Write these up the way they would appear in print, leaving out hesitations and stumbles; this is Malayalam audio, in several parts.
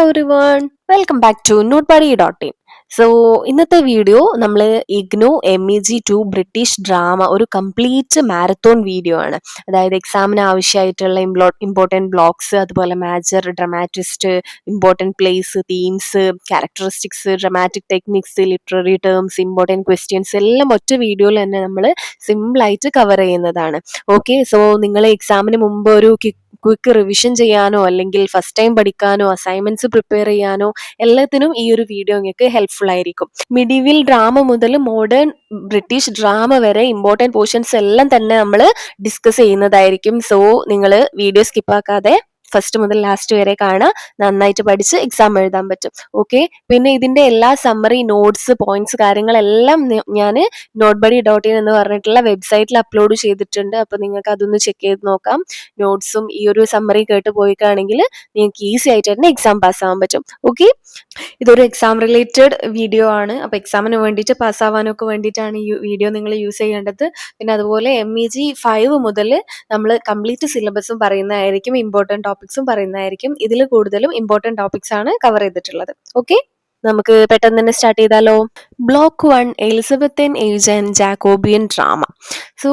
everyone, welcome back to notebuddy.in. So ഇന്നത്തെ വീഡിയോ നമ്മൾ ഇഗ്നോ MEG2 ബ്രിട്ടീഷ് ഡ്രാമ ഒരു കംപ്ലീറ്റ് മാരത്തോൺ വീഡിയോ ആണ്. അതായത് എക്സാമിന് ആവശ്യമായിട്ടുള്ള ഇമ്പോർട്ടൻറ്റ് ബ്ലോക്സ്, അതുപോലെ major dramatist, important place, themes, characteristics, dramatic techniques, literary terms, important questions എല്ലാം ഒറ്റ വീഡിയോയിൽ തന്നെ നമ്മൾ സിമ്പിളായിട്ട് കവർ ചെയ്യുന്നതാണ്. ഓക്കെ, സോ നിങ്ങൾ എക്സാമിന് മുമ്പ് ഒരു ക്വിക്ക് റിവിഷൻ ചെയ്യാനോ അല്ലെങ്കിൽ ഫസ്റ്റ് ടൈം പഠിക്കാനോ അസൈൻമെന്റ്സ് പ്രിപ്പയർ ചെയ്യാനോ എല്ലാത്തിനും ഈ ഒരു വീഡിയോ നിങ്ങൾക്ക് ഹെൽപ്ഫുൾ ആയിരിക്കും. മിഡീവൽ ഡ്രാമ മുതൽ മോഡേൺ ബ്രിട്ടീഷ് ഡ്രാമ വരെ ഇമ്പോർട്ടൻറ്റ് പോർഷൻസ് എല്ലാം തന്നെ നമ്മൾ ഡിസ്കസ് ചെയ്യുന്നതായിരിക്കും. സോ നിങ്ങൾ വീഡിയോ സ്കിപ്പാക്കാതെ ഫസ്റ്റ് മുതൽ ലാസ്റ്റ് വരെ കാണാം. നന്നായിട്ട് പഠിച്ച് എക്സാം എഴുതാൻ പറ്റും. ഓക്കെ, പിന്നെ ഇതിന്റെ എല്ലാ സമ്മറി, നോട്ട്സ്, പോയിന്റ്സ് കാര്യങ്ങളെല്ലാം ഞാൻ notebuddy.in എന്ന് പറഞ്ഞിട്ടുള്ള വെബ്സൈറ്റിൽ അപ്ലോഡ് ചെയ്തിട്ടുണ്ട്. അപ്പോൾ നിങ്ങൾക്ക് അതൊന്ന് ചെക്ക് ചെയ്ത് നോക്കാം. നോട്ട്സും ഈ ഒരു സമ്മറി കേട്ട് പോയിക്കാണെങ്കിൽ നിങ്ങൾക്ക് ഈസി ആയിട്ട് തന്നെ എക്സാം പാസ്സാവാൻ പറ്റും. ഓക്കെ, ഇതൊരു എക്സാം റിലേറ്റഡ് വീഡിയോ ആണ്. അപ്പോൾ എക്സാമിന് വേണ്ടിയിട്ട് പാസ്സാവാനൊക്കെ വേണ്ടിയിട്ടാണ് ഈ വീഡിയോ നിങ്ങൾ യൂസ് ചെയ്യേണ്ടത്. പിന്നെ അതുപോലെ MEG5 മുതൽ നമ്മൾ കംപ്ലീറ്റ് സിലബസും പറയുന്നതായിരിക്കും, ഇമ്പോർട്ടൻറ്റ് ടോപ്പിക്സും പറയുന്നതായിരിക്കും. ഇതിൽ കൂടുതലും ഇമ്പോർട്ടൻറ്റ് ടോപ്പിക്സ് ആണ് കവർ ചെയ്തിട്ടുള്ളത്. ഓക്കെ, നമുക്ക് പെട്ടെന്ന് തന്നെ സ്റ്റാർട്ട് ചെയ്താലോ. Block 1, Elizabethan age and Jacobean drama. So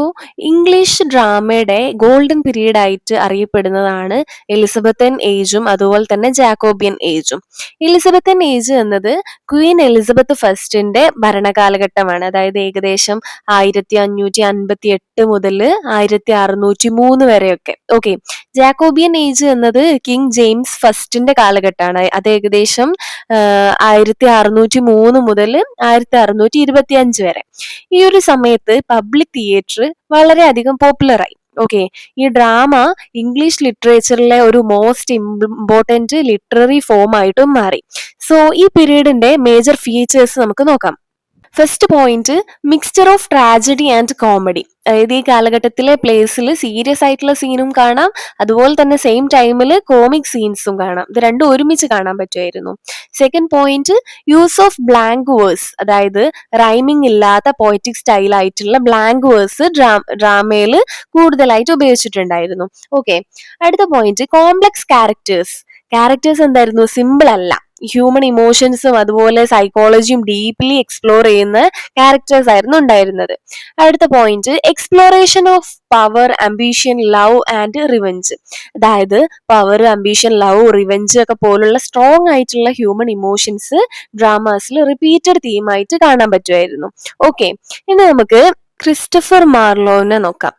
English ഡ്രാമയുടെ ഗോൾഡൻ പീരീഡ് ആയിട്ട് അറിയപ്പെടുന്നതാണ് എലിസബത്തൻ ഏജും അതുപോലെ തന്നെ ജാക്കോബിയൻ ഏജും. എലിസബത്തൻ ഏജ് എന്നത് ക്വീൻ എലിസബത്ത് ഫസ്റ്റിന്റെ ഭരണകാലഘട്ടമാണ്. അതായത് ഏകദേശം 1558 മുതൽ 1603 വരെയൊക്കെ. ഓക്കെ, ജാക്കോബിയൻ ഏജ് എന്നത് കിങ് ജെയിംസ് ഫസ്റ്റിന്റെ കാലഘട്ടമാണ്. അത് ഏകദേശം 1603 മുതൽ 1625 വരെ. ഈ ഒരു സമയത്ത് പബ്ലിക് തിയേറ്റർ വളരെയധികം പോപ്പുലറായി. ഓക്കെ, ഈ ഡ്രാമ ഇംഗ്ലീഷ് ലിറ്ററേച്ചറിലെ ഒരു മോസ്റ്റ് ഇമ്പോർട്ടൻറ്റ് ലിറ്റററി ഫോം ആയിട്ടും മാറി. സോ ഈ പീരീഡിന്റെ മേജർ ഫീച്ചേഴ്സ് നമുക്ക് നോക്കാം. First point, mixture of tragedy and comedy. അതായത് ഈ കാലഘട്ടത്തിലെ പ്ലേസിൽ സീരിയസ് ആയിട്ടുള്ള സീനും കാണാം, അതുപോലെ തന്നെ സെയിം ടൈമിൽ കോമിക് സീൻസും കാണാം. ഇത് രണ്ടും ഒരുമിച്ച് കാണാൻ പറ്റുമായിരുന്നു. Second point, use of blank verse. അതായത് റൈമിംഗ് ഇല്ലാത്ത പോയറ്റിക് സ്റ്റൈൽ ആയിട്ടുള്ള ബ്ലാങ്ക് വേഴ്സ് ഡ്രാമയിൽ കൂടുതലായിട്ട് ഉപയോഗിച്ചിട്ടുണ്ടായിരുന്നു. ഓക്കെ, അടുത്ത പോയിന്റ്, കോംപ്ലക്സ് ക്യാരക്ടേഴ്സ് എന്തായിരുന്നു, സിമ്പിൾ അല്ല. ഹ്യൂമൻ ഇമോഷൻസും അതുപോലെ സൈക്കോളജിയും ഡീപ്ലി എക്സ്പ്ലോർ ചെയ്യുന്ന ക്യാരക്ടേഴ്സ് ആയിരുന്നു ഉണ്ടായിരുന്നത്. അടുത്ത point, exploration of power, ambition, love and revenge. അതായത് പവർ, അംബീഷൻ, ലവ്, റിവെഞ്ച് ഒക്കെ പോലുള്ള സ്ട്രോങ് ആയിട്ടുള്ള ഹ്യൂമൻ ഇമോഷൻസ് ഡ്രാമാസിൽ റിപ്പീറ്റഡ് തീമായിട്ട് കാണാൻ പറ്റുമായിരുന്നു. ഓക്കെ, ഇനി നമുക്ക് ക്രിസ്റ്റഫർ മാർലോനെ നോക്കാം.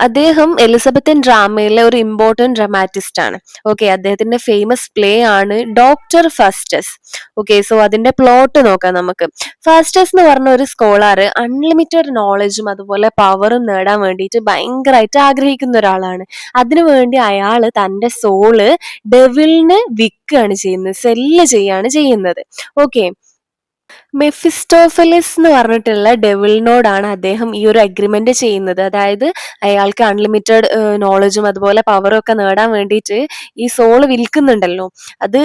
അദ്ദേഹം എലിസബത്തൻ ഡ്രാമയിലെ ഒരു ഇമ്പോർട്ടൻറ്റ് ഡ്രമാറ്റിസ്റ്റ് ആണ്. ഓക്കെ, അദ്ദേഹത്തിന്റെ ഫേമസ് പ്ലേ ആണ് ഡോക്ടർ ഫാസ്റ്റസ്. ഓക്കെ, സോ അതിന്റെ പ്ലോട്ട് നോക്കാം നമുക്ക്. ഫാസ്റ്റസ് എന്ന് പറഞ്ഞ ഒരു സ്കോളർ അൺലിമിറ്റഡ് നോളജും അതുപോലെ പവറും നേടാൻ വേണ്ടിയിട്ട് ഭയങ്കരമായിട്ട് ആഗ്രഹിക്കുന്ന ഒരാളാണ്. അതിനുവേണ്ടി അയാൾ തന്റെ സോള് ഡെവിളിന് വിൽക്കുകയാണ് ചെയ്യുന്നത്, സെല്ല് ചെയ്യാണ് ചെയ്യുന്നത്. ഓക്കെ, മെഫിസ്റ്റോഫലിസ് എന്ന് പറഞ്ഞിട്ടുള്ള ഡെവിളിനോടാണ് അദ്ദേഹം ഈ ഒരു അഗ്രിമെന്റ് ചെയ്യുന്നത്. അതായത് അയാൾക്ക് അൺലിമിറ്റഡ് നോളജും അതുപോലെ പവറും ഒക്കെ നേടാൻ വേണ്ടിയിട്ട് ഈ സോള് വിൽക്കുന്നുണ്ടല്ലോ, അത്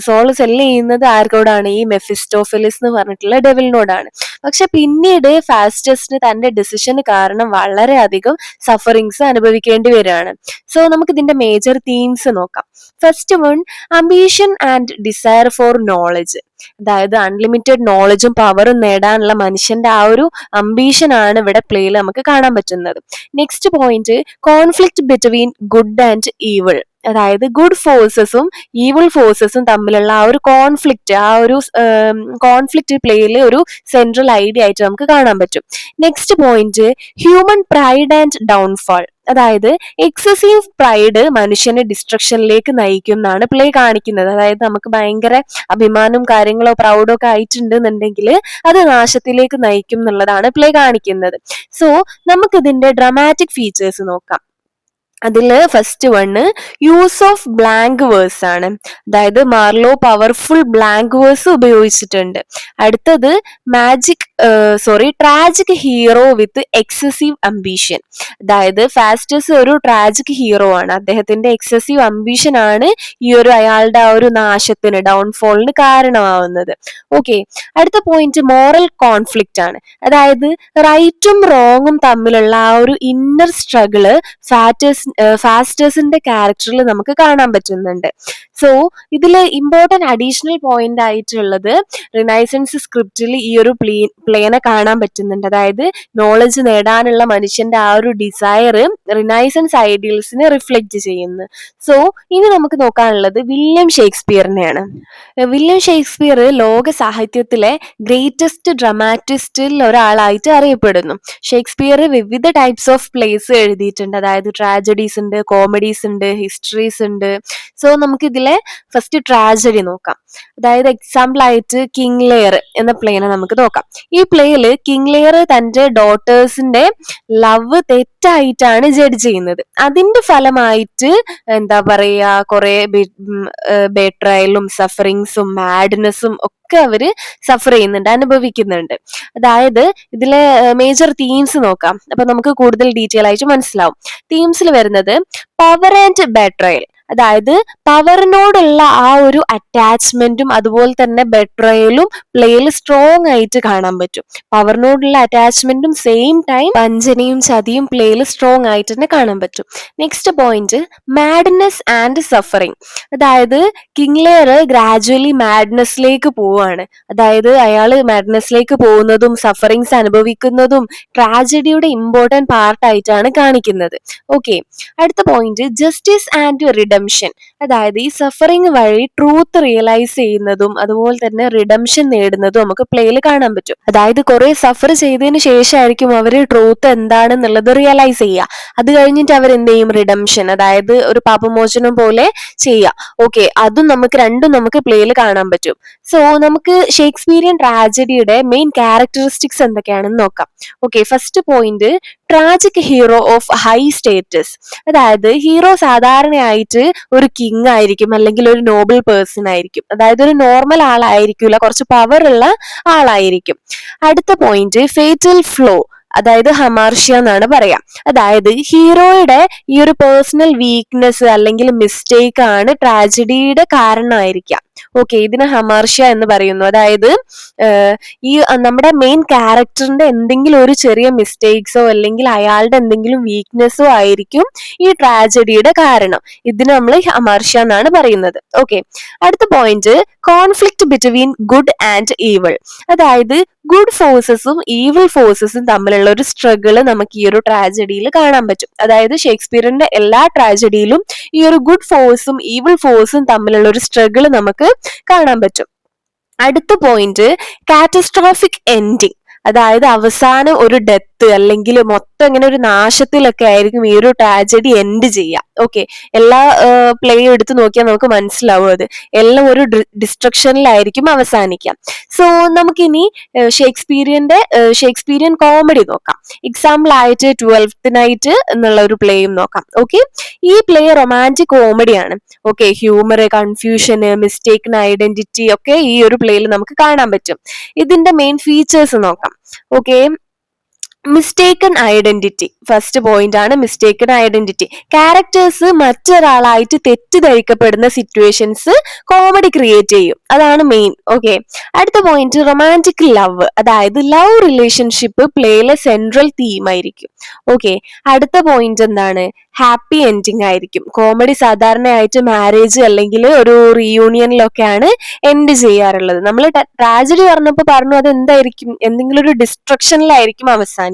സോള് സെല്ല് ചെയ്യുന്നത് ആർക്കോടാണ്, ഈ മെഫിസ്റ്റോഫലിസ് എന്ന് പറഞ്ഞിട്ടുള്ള ഡെവിളിനോടാണ്. പക്ഷെ പിന്നീട് ഫാസ്റ്റസിന് തന്റെ ഡിസിഷന് കാരണം വളരെയധികം സഫറിങ്സ് അനുഭവിക്കേണ്ടി വരികയാണ്. സോ നമുക്ക് ഇതിന്റെ മേജർ തീംസ് നോക്കാം. First one, ambition and desire for knowledge. അതായത് അൺലിമിറ്റഡ് നോളജും പവറും നേടാനുള്ള മനുഷ്യന്റെ ആ ഒരു അംബീഷൻ ആണ് ഇവിടെ പ്ലേയിൽ നമുക്ക് കാണാൻ പറ്റുന്നത്. Next point, conflict between good and evil. അതായത് ഗുഡ് ഫോഴ്സസും ഈവിൾ ഫോഴ്സസും തമ്മിലുള്ള ആ ഒരു കോൺഫ്ലിക്റ്റ് പ്ലേയിൽ ഒരു സെൻട്രൽ ഐഡിയ ആയിട്ട് നമുക്ക് കാണാൻ പറ്റും. Next point, human pride and downfall. അതായത് എക്സസീവ് പ്രൈഡ് മനുഷ്യനെ ഡിസ്ട്രക്ഷനിലേക്ക് നയിക്കും എന്നാണ് പ്ലേ കാണിക്കുന്നത്. അതായത് നമുക്ക് ഭയങ്കര അഭിമാനവും കാര്യങ്ങളോ പ്രൗഡോ ഒക്കെ ആയിട്ടുണ്ടെന്നുണ്ടെങ്കിൽ അത് നാശത്തിലേക്ക് നയിക്കും എന്നുള്ളതാണ് പ്ലേ കാണിക്കുന്നത്. സോ നമുക്ക് ഇതിന്റെ ഡ്രമാറ്റിക് ഫീച്ചേഴ്സ് നോക്കാം. അതില് first one, use of blank verse ആണ്. അതായത് മാർലോ പവർഫുൾ ബ്ലാങ്ക് വേഴ്സ് ഉപയോഗിച്ചിട്ടുണ്ട്. അടുത്തത് magic tragic hero with excessive ambition. അതായത് ഫാസ്റ്റസ് ഒരു ട്രാജിക് ഹീറോ ആണ്, അദ്ദേഹത്തിന്റെ എക്സസീവ് അംബീഷൻ ആണ് ഈ ഒരു അയാളുടെ ആ ഒരു നാശത്തിന്, ഡൗൺഫോളിന് കാരണമാവുന്നത്. ഓക്കെ, അടുത്ത പോയിന്റ് മോറൽ കോൺഫ്ലിക്റ്റ് ആണ്. അതായത് റൈറ്റും റോങ്ങും തമ്മിലുള്ള ആ ഒരു ഇന്നർ സ്ട്രഗിള് ഫാസ്റ്റേഴ്സിന്റെ ക്യാരക്ടറിൽ നമുക്ക് കാണാൻ പറ്റുന്നുണ്ട്. സോ ഇതില് ഇമ്പോർട്ടന്റ് അഡീഷണൽ പോയിന്റ് ആയിട്ടുള്ളത് റിനൈസൻസ് സ്ക്രിപ്റ്റിൽ ഈ ഒരു പ്ലേനെ കാണാൻ പറ്റുന്നുണ്ട്. അതായത് നോളജ് നേടാനുള്ള മനുഷ്യന്റെ ആ ഒരു ഡിസയർ റിനൈസൻസ് ഐഡിയൽസിനെ റിഫ്ലക്ട് ചെയ്യുന്നു. സോ ഇനി നമുക്ക് നോക്കാനുള്ളത് വില്യം ഷേക്സ്പിയറിനെയാണ്. വില്യം ഷേക്സ്പിയർ ലോക സാഹിത്യത്തിലെ ഗ്രേറ്റസ്റ്റ് ഡ്രമാറ്റിസ്റ്റിൽ ഒരാളായിട്ട് അറിയപ്പെടുന്നു. ഷേക്സ്പിയർ വിവിധ ടൈപ്സ് ഓഫ് പ്ലേസ് എഴുതിയിട്ടുണ്ട്. അതായത് ട്രാജഡീസ് ഉണ്ട്, കോമഡീസ് ഉണ്ട്, ഹിസ്റ്ററീസ് ഉണ്ട്. സോ നമുക്ക് ഇതിലെ ഫസ്റ്റ് ട്രാജഡി നോക്കാം. അതായത് എക്സാമ്പിൾ ആയിട്ട് കിങ് ലെയർ എന്ന പ്ലേനെ നമുക്ക് നോക്കാം. ഈ പ്ലേയില് കിങ് ലെയർ തന്റെ ഡോട്ടേഴ്സിന്റെ ലവ് തെറ്റായിട്ടാണ് ജഡ്ജ് ചെയ്യുന്നത്. അതിന്റെ ഫലമായിട്ട് എന്താ പറയാ, കുറെ ബേട്രയലും സഫറിങ്സും മാഡ്നെസ്സും ഒക്കെ അവര് സഫർ ചെയ്യുന്നുണ്ട്, അനുഭവിക്കുന്നുണ്ട്. അതായത് ഇതിലെ മേജർ തീംസ് നോക്കാം, അപ്പൊ നമുക്ക് കൂടുതൽ ഡീറ്റെയിൽ ആയിട്ട് മനസ്സിലാവും. തീംസിൽ വരുന്നത് പവർ ആൻഡ് ബെട്രയൽ, അതായത് പവറിനോടുള്ള ആ ഒരു അറ്റാച്ച്മെന്റും അതുപോലെ തന്നെ ബെട്രയലും പ്ലേയിൽ സ്ട്രോങ് ആയിട്ട് കാണാൻ പറ്റും. പവറിനോടുള്ള അറ്റാച്ച്മെന്റും സെയിം ടൈം വഞ്ചനയും ചതിയും പ്ലേയിൽ സ്ട്രോങ് ആയിട്ട് തന്നെ കാണാൻ പറ്റും. Next point madness and suffering. അതായത് കിങ് ലെയർ ഗ്രാജുവലി മാഡ്നെസ്സിലേക്ക് പോവാണ്. അതായത് അയാൾ മാഡ്നെസ്സിലേക്ക് പോകുന്നതും സഫറിങ്സ് അനുഭവിക്കുന്നതും ട്രാജഡിയുടെ ഇമ്പോർട്ടന്റ് പാർട്ടായിട്ടാണ് കാണിക്കുന്നത്. ഓക്കെ, അടുത്ത പോയിന്റ് ജസ്റ്റിസ് ആൻഡ് റിഡംഷൻ. അതായത് ഈ സഫറിങ് വഴി ട്രൂത്ത് റിയലൈസ് ചെയ്യുന്നതും അതുപോലെ തന്നെ റിഡംഷൻ നേടുന്നതും നമുക്ക് പ്ലേയിൽ കാണാൻ പറ്റും. അതായത് കുറെ സഫർ ചെയ്തതിന് ശേഷമായിരിക്കും അവർ ട്രൂത്ത് എന്താണെന്നുള്ളത് റിയലൈസ് ചെയ്യുക. അത് കഴിഞ്ഞിട്ട് അവർ എന്ത് ചെയ്യും, റിഡംഷൻ, അതായത് ഒരു പാപമോചനം പോലെ ചെയ്യുക. ഓക്കെ, അതും രണ്ടും നമുക്ക് പ്ലേയിൽ കാണാൻ പറ്റും. സോ നമുക്ക് ഷേക്സ്പിയറിയൻ ട്രാജഡിയുടെ മെയിൻ ക്യാരക്ടറിസ്റ്റിക്സ് എന്തൊക്കെയാണെന്ന് നോക്കാം. Okay, first point tragic hero of high status. അതായത് ഹീറോ സാധാരണയായിട്ട് ഒരു കിങ് ആയിരിക്കും, അല്ലെങ്കിൽ ഒരു നോബിൾ പേഴ്സൺ ആയിരിക്കും. അതായത് ഒരു നോർമൽ ആളായിരിക്കില്ല, കുറച്ച് പവർ ഉള്ള ആളായിരിക്കും. അടുത്ത പോയിന്റ് ഫേറ്റൽ ഫ്ലോ, അതായത് ഹമാർഷ്യ എന്നാണ് പറയാം. അതായത് ഹീറോയുടെ ഈ ഒരു പേഴ്സണൽ വീക്ക്നെസ് അല്ലെങ്കിൽ മിസ്റ്റേക്ക് ആണ് ട്രാജഡിയുടെ കാരണമായിരിക്കാം. ഓക്കെ, ഇതിന് ഹമാർഷ്യ എന്ന് പറയുന്നു. അതായത് ഈ നമ്മുടെ മെയിൻ ക്യാരക്ടറിന്റെ എന്തെങ്കിലും ഒരു ചെറിയ മിസ്റ്റേക്സോ അല്ലെങ്കിൽ അയാളുടെ എന്തെങ്കിലും വീക്ക്നെസ്സോ ആയിരിക്കും ഈ ട്രാജഡിയുടെ കാരണം. ഇതിന് നമ്മൾ ഹമാർഷ്യ എന്നാണ് പറയുന്നത്. ഓക്കെ, അടുത്ത point conflict between good and evil. അതായത് ഗുഡ് ഫോഴ്സസും ഈവിൾ ഫോഴ്സസും തമ്മിലുള്ള ഒരു സ്ട്രഗിള് നമുക്ക് ഈ ഒരു ട്രാജഡിയിൽ കാണാൻ പറ്റും. അതായത് ഷേക്സ്പിയറിന്റെ എല്ലാ ട്രാജഡിയിലും ഈ ഒരു ഗുഡ് ഫോഴ്സും ഈവിൾ ഫോഴ്സും തമ്മിലുള്ള ഒരു സ്ട്രഗിള് നമുക്ക് കാണാൻ പറ്റും. അടുത്ത പോയിന്റ് കാറ്റസ്ട്രോഫിക് എൻഡിങ്. അതായത് അവസാനം ഒരു ഡെത്ത് അല്ലെങ്കിൽ മൊത്തം ഇങ്ങനെ ഒരു നാശത്തിലൊക്കെ ആയിരിക്കും ഈ ഒരു ട്രാജഡി എൻഡ് ചെയ്യുക. ഓക്കെ, എല്ലാ പ്ലേയും എടുത്ത് നോക്കിയാൽ നമുക്ക് മനസ്സിലാവും അത് എല്ലാം ഒരു ഡിസ്ട്രക്ഷനിലായിരിക്കും അവസാനിക്കാം. സോ നമുക്കിനി ഷേക്സ്പിയറിയൻ കോമഡി നോക്കാം. എക്സാമ്പിൾ ആയിട്ട് 12th നൈറ്റ് എന്നുള്ള ഒരു പ്ലേയും നോക്കാം. ഓക്കെ, ഈ പ്ലേ റൊമാൻറ്റിക് കോമഡിയാണ്. Okay, humour, confusion, mistaken identity ഒക്കെ ഈ ഒരു പ്ലേയിൽ നമുക്ക് കാണാൻ പറ്റും. ഇതിന്റെ മെയിൻ ഫീച്ചേഴ്സ് നോക്കാം. Okay, mistaken identity first point ആണ്. മിസ്റ്റേക്കൺ ഐഡന്റിറ്റി, ക്യാരക്ടേഴ്സ് മറ്റൊരാളായിട്ട് തെറ്റിദ്ധരിക്കപ്പെടുന്ന സിറ്റുവേഷൻസ് കോമഡി ക്രിയേറ്റ് ചെയ്യും, അതാണ് മെയിൻ. ഓക്കെ, അടുത്ത പോയിന്റ് റൊമാൻറ്റിക് ലവ്. അതായത് ലവ് റിലേഷൻഷിപ്പ് പ്ലേയിലെ സെൻട്രൽ തീം ആയിരിക്കും. ഓക്കെ, അടുത്ത പോയിന്റ് എന്താണ്, ഹാപ്പി എൻഡിങ് ആയിരിക്കും. കോമഡി സാധാരണയായിട്ട് മാരേജ് അല്ലെങ്കിൽ ഒരു റീയൂണിയനിലൊക്കെയാണ് എൻഡ് ചെയ്യാറുള്ളത്. നമ്മൾ ട്രാജഡി പറഞ്ഞപ്പോൾ പറഞ്ഞു അത് എന്തായിരിക്കും, എന്തെങ്കിലും ഒരു ഡിസ്ട്രക്ഷനിലായിരിക്കും അവസാനിക്കാം.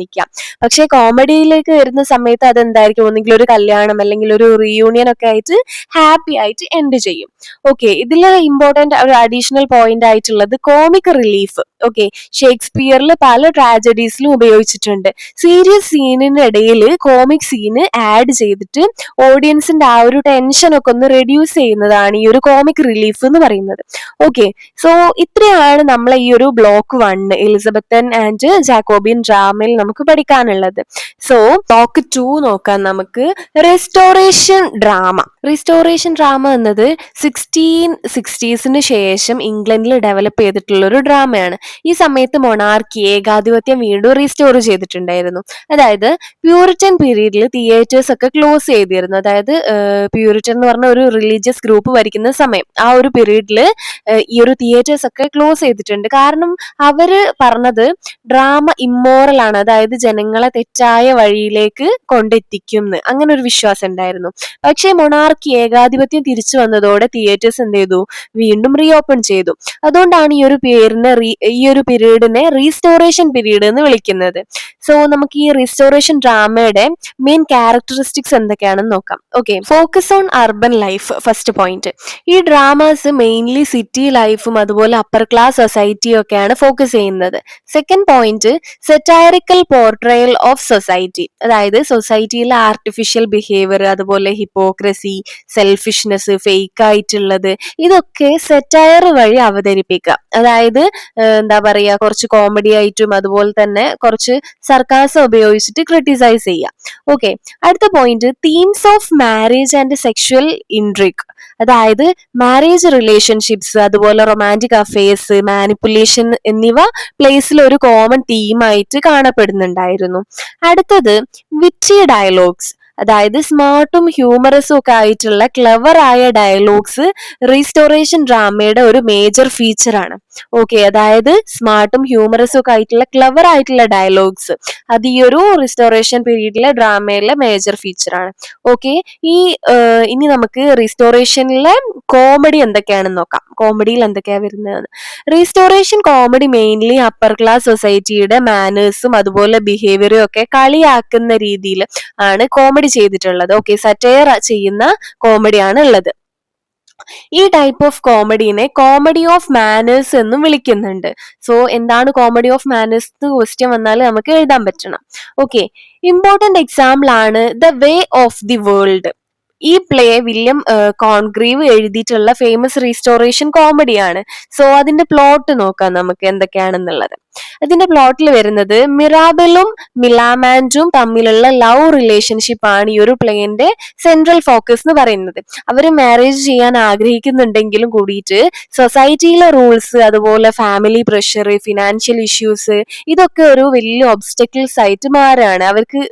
പക്ഷെ കോമഡിയിലേക്ക് വരുന്ന സമയത്ത് അതെന്തായിരിക്കും, ഒന്നെങ്കിൽ ഒരു കല്യാണം അല്ലെങ്കിൽ ഒരു റീയൂണിയൻ ഒക്കെ ആയിട്ട് ഹാപ്പി ആയിട്ട് എൻഡ് ചെയ്യും. ഓക്കെ, ഇതിൽ ഇമ്പോർട്ടന്റ് ഒരു അഡീഷണൽ പോയിന്റ് ആയിട്ടുള്ളത് കോമിക് റിലീഫ്. ഓക്കെ, ഷേക്സ്പിയറിൽ പല ട്രാജഡീസിലും ഉപയോഗിച്ചിട്ടുണ്ട്. സീരിയസ് സീനിനിടയിൽ കോമിക് സീന് ആഡ് ചെയ്തിട്ട് ഓഡിയൻസിന്റെ ആ ഒരു ടെൻഷൻ ഒക്കെ ഒന്ന് റെഡ്യൂസ് ചെയ്യുന്നതാണ് ഈ ഒരു കോമിക് റിലീഫ് എന്ന് പറയുന്നത്. ഓക്കെ, സോ ഇത്രയാണ് നമ്മളെ ഈ ഒരു ബ്ലോക്ക് 1 എലിസബത്തൻ ആൻഡ് ജാക്കോബിയൻ ഡ്രാമയിൽ നമുക്ക് പഠിക്കാനുള്ളത്. സോ ബ്ലോക്ക് 2 നോക്കാൻ നമുക്ക് റെസ്റ്റോറേഷൻ ഡ്രാമ. റെസ്റ്റോറേഷൻ ഡ്രാമ എന്നത് 1660s ശേഷം ഇംഗ്ലണ്ടിൽ ഡെവലപ്പ് ചെയ്തിട്ടുള്ള ഒരു ഡ്രാമയാണ്. ഈ സമയത്ത് മൊണാർക്കി ഏകാധിപത്യം വീണ്ടും റീസ്റ്റോർ ചെയ്തിട്ടുണ്ടായിരുന്നു. അതായത് പ്യൂരിറ്റൻ പീരീഡിൽ തിയേറ്റേഴ്സ് ഒക്കെ ക്ലോസ് ചെയ്തിരുന്നു. അതായത് പ്യൂരിറ്റൻ എന്ന് പറഞ്ഞ ഒരു റിലീജിയസ് ഗ്രൂപ്പ് ഭരിക്കുന്ന സമയം, ആ ഒരു പീരീഡിൽ ഈ ഒരു തിയേറ്റേഴ്സ് ഒക്കെ ക്ലോസ് ചെയ്തിട്ടുണ്ട്. കാരണം അവര് പറഞ്ഞത് ഡ്രാമ ഇമ്മോറൽ ആണ്, അതായത് ജനങ്ങളെ തെറ്റായ വഴിയിലേക്ക് കൊണ്ടെത്തിക്കും എന്ന്, അങ്ങനെ ഒരു വിശ്വാസം ഉണ്ടായിരുന്നു. പക്ഷേ മൊണാർക്കി ഏകാധിപത്യം തിരിച്ചു വന്നതോടെ തിയേറ്റേഴ്സ് എന്ത് ചെയ്തു, വീണ്ടും റീഓപ്പൺ ചെയ്തു. അതുകൊണ്ടാണ് ഈ ഒരു പീരീഡിനെ റീസ്റ്റോറേഷൻ പീരീഡ് എന്ന് വിളിക്കുന്നത്. സോ നമുക്ക് ഈ റീസ്റ്റോറേഷൻ ഡ്രാമയുടെ മെയിൻ ക്യാരക്ടറിസ്റ്റിക്സ് എന്തൊക്കെയാണെന്ന് നോക്കാം. Okay, focus on urban life. First point, ഈ ഡ്രാമാസ് മെയിൻലി സിറ്റി ലൈഫും അതുപോലെ അപ്പർ ക്ലാസ് സൊസൈറ്റിയും ഒക്കെയാണ് ഫോക്കസ് ചെയ്യുന്നത്. Second point, satirical portrayal of society, അതായത് സൊസൈറ്റിയിലെ ആർട്ടിഫിഷ്യൽ ബിഹേവിയർ, അതുപോലെ ഹിപ്പോക്രസി, സെൽഫിഷ്നെസ്, ഫേക്ക് ആയിട്ടുള്ളത്, ഇതൊക്കെ സെറ്റയർ വഴി അവതരിപ്പിക്കുക. അതായത് എന്താ പറയാ, കുറച്ച് കോമഡി ആയിട്ടും അതുപോലെ തന്നെ കുറച്ച് സർക്കാസം ഉപയോഗിച്ചിട്ട് ക്രിട്ടിസൈസ് ചെയ്യുക. ഓക്കെ, അടുത്ത point, themes of marriage and sexual intrigue, അതായത് മാരേജ് റിലേഷൻഷിപ്സ്, അതുപോലെ റൊമാൻറ്റിക് അഫെയർസ്, മാനിപ്പുലേഷൻ എന്നിവ പ്ലേസിൽ ഒരു കോമൺ തീമായിട്ട് കാണപ്പെടുന്നുണ്ടായിരുന്നു. അടുത്തത് വിറ്റി ഡയലോഗ്സ്, അതായത് സ്മാർട്ടും ഹ്യൂമറസും ഒക്കെ ആയിട്ടുള്ള ക്ലെവർ ആയ ഡയലോഗ്സ് റീസ്റ്റോറേഷൻ ഡ്രാമയുടെ ഒരു മേജർ ഫീച്ചറാണ്. ഓക്കെ, അതായത് സ്മാർട്ടും ഹ്യൂമറസും ഒക്കെ ആയിട്ടുള്ള ക്ലെവർ ആയിട്ടുള്ള ഡയലോഗ്സ്, അത് ഈ ഒരു റീസ്റ്റോറേഷൻ പീരീഡിലെ ഡ്രാമയിലെ മേജർ ഫീച്ചറാണ്. ഓക്കെ, ഇനി നമുക്ക് റീസ്റ്റോറേഷനിലെ കോമഡി എന്തൊക്കെയാണെന്ന് നോക്കാം. കോമഡിയിൽ എന്തൊക്കെയാ വരുന്നതെന്ന്. Restoration comedy mainly upper class സൊസൈറ്റിയുടെ മാനേഴ്സും അതുപോലെ ബിഹേവിയറും ഒക്കെ കളിയാക്കുന്ന രീതിയിൽ ആണ് കോമഡി ചെയ്തിട്ടുള്ളത്. ഓക്കെ, സറ്റയർ ചെയ്യുന്ന കോമഡിയാണ് ഉള്ളത്. ഈ ടൈപ്പ് ഓഫ് കോമഡിനെ കോമഡി ഓഫ് മാനേഴ്സ് എന്നും വിളിക്കുന്നുണ്ട്. സോ എന്താണ് കോമഡി ഓഫ് മാനേഴ്സ് ക്വസ്റ്റ്യൻ വന്നാൽ നമുക്ക് എഴുതാൻ പറ്റണം. ഓക്കെ, ഇമ്പോർട്ടന്റ് എക്സാമ്പിൾ ആണ് the Way of the world. ഈ പ്ലേ വില്യം കോൺഗ്രീവ് എഴുതിയിട്ടുള്ള ഫേമസ് റീസ്റ്റോറേഷൻ കോമഡിയാണ്. സോ അതിന്റെ പ്ലോട്ട് നോക്കാം നമുക്ക് എന്തൊക്കെയാണെന്നുള്ളത്. അതിന്റെ പ്ലോട്ടിൽ വരുന്നത് മിറാബലും മിലാമാൻഡും തമ്മിലുള്ള ലവ് റിലേഷൻഷിപ്പ് ആണ് ഈ ഒരു പ്ലേന്റെ സെൻട്രൽ ഫോക്കസ് എന്ന് പറയുന്നത്. അവര് മാരേജ് ചെയ്യാൻ ആഗ്രഹിക്കുന്നുണ്ടെങ്കിലും കൂടിയിട്ട് സൊസൈറ്റിയിലെ റൂൾസ്, അതുപോലെ ഫാമിലി പ്രഷർ, ഫിനാൻഷ്യൽ ഇഷ്യൂസ്, ഇതൊക്കെ ഒരു വലിയ ഒബ്സ്റ്റക്കിൾസ് ആയിട്ട് മാറുകയാണ്. അവർക്ക്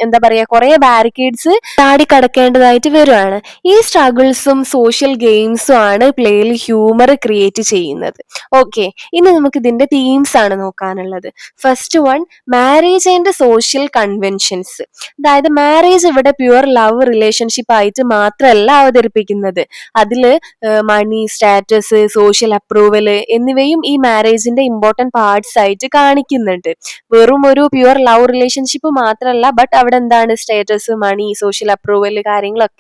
എന്താ പറയാ, കുറെ ബാരിക്കേഡ്സ് ചാടിക്കടക്കേണ്ടതായിട്ട് വരുവാണ്. ഈ സ്ട്രഗിൾസും സോഷ്യൽ ഗെയിംസും ആണ് പ്ലേയിൽ ഹ്യൂമർ ക്രിയേറ്റ് ചെയ്യുന്നത്. ഓക്കെ, ഇനി നമുക്ക് ഇതിന്റെ തീംസ് ആണ് നോക്കാനുള്ളത്. First one, marriage and social conventions. അതായത് മാരേജ് ഇവിടെ പ്യുവർ ലവ് റിലേഷൻഷിപ്പ് ആയിട്ട് മാത്രമല്ല അവതരിപ്പിക്കുന്നത്. അതില് മണി, സ്റ്റാറ്റസ്, സോഷ്യൽ അപ്രൂവല് എന്നിവയും ഈ മാരേജിന്റെ ഇമ്പോർട്ടന്റ് പാർട്സ് ആയിട്ട് കാണിക്കുന്നുണ്ട്. വെറും ഒരു പ്യുവർ ലവ് റിലേഷൻഷിപ്പ് മാത്രമല്ല, ബട്ട് അവിടെ എന്താണ് സ്റ്റാറ്റസ്, മണി, സോഷ്യൽ അപ്രൂവല് കാര്യങ്ങളൊക്കെ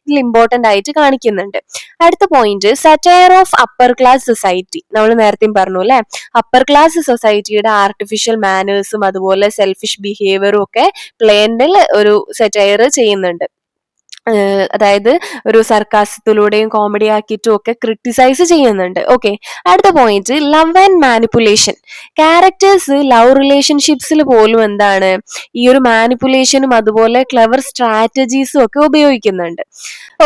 ഇതിൽ ഇമ്പോർട്ടന്റ് ആയിട്ട് കാണിക്കുന്നുണ്ട്. അടുത്ത point, satire of upper class society. നമ്മൾ നേരത്തെയും പറഞ്ഞു അല്ലെ, അപ്പർ ക്ലാസ് സൊസൈറ്റിയുടെ ആർട്ടിഫിഷ്യൽ മാനേഴ്സും അതുപോലെ സെൽഫിഷ് ബിഹേവിയറും ഒക്കെ പ്ലേനിൽ ഒരു സറ്റയർ ചെയ്യുന്നുണ്ട്. അതായത് ഒരു സർക്കാസത്തിലൂടെയും കോമഡി ആക്കിയിട്ടും ഒക്കെ ക്രിട്ടിസൈസ് ചെയ്യുന്നുണ്ട്. ഓക്കെ, അടുത്ത point, love and manipulation. Characters love റിലേഷൻഷിപ്സിൽ പോലും എന്താണ് ഈ ഒരു മാനിപ്പുലേഷനും അതുപോലെ ക്ലെവർ സ്ട്രാറ്റജീസും ഒക്കെ ഉപയോഗിക്കുന്നുണ്ട്.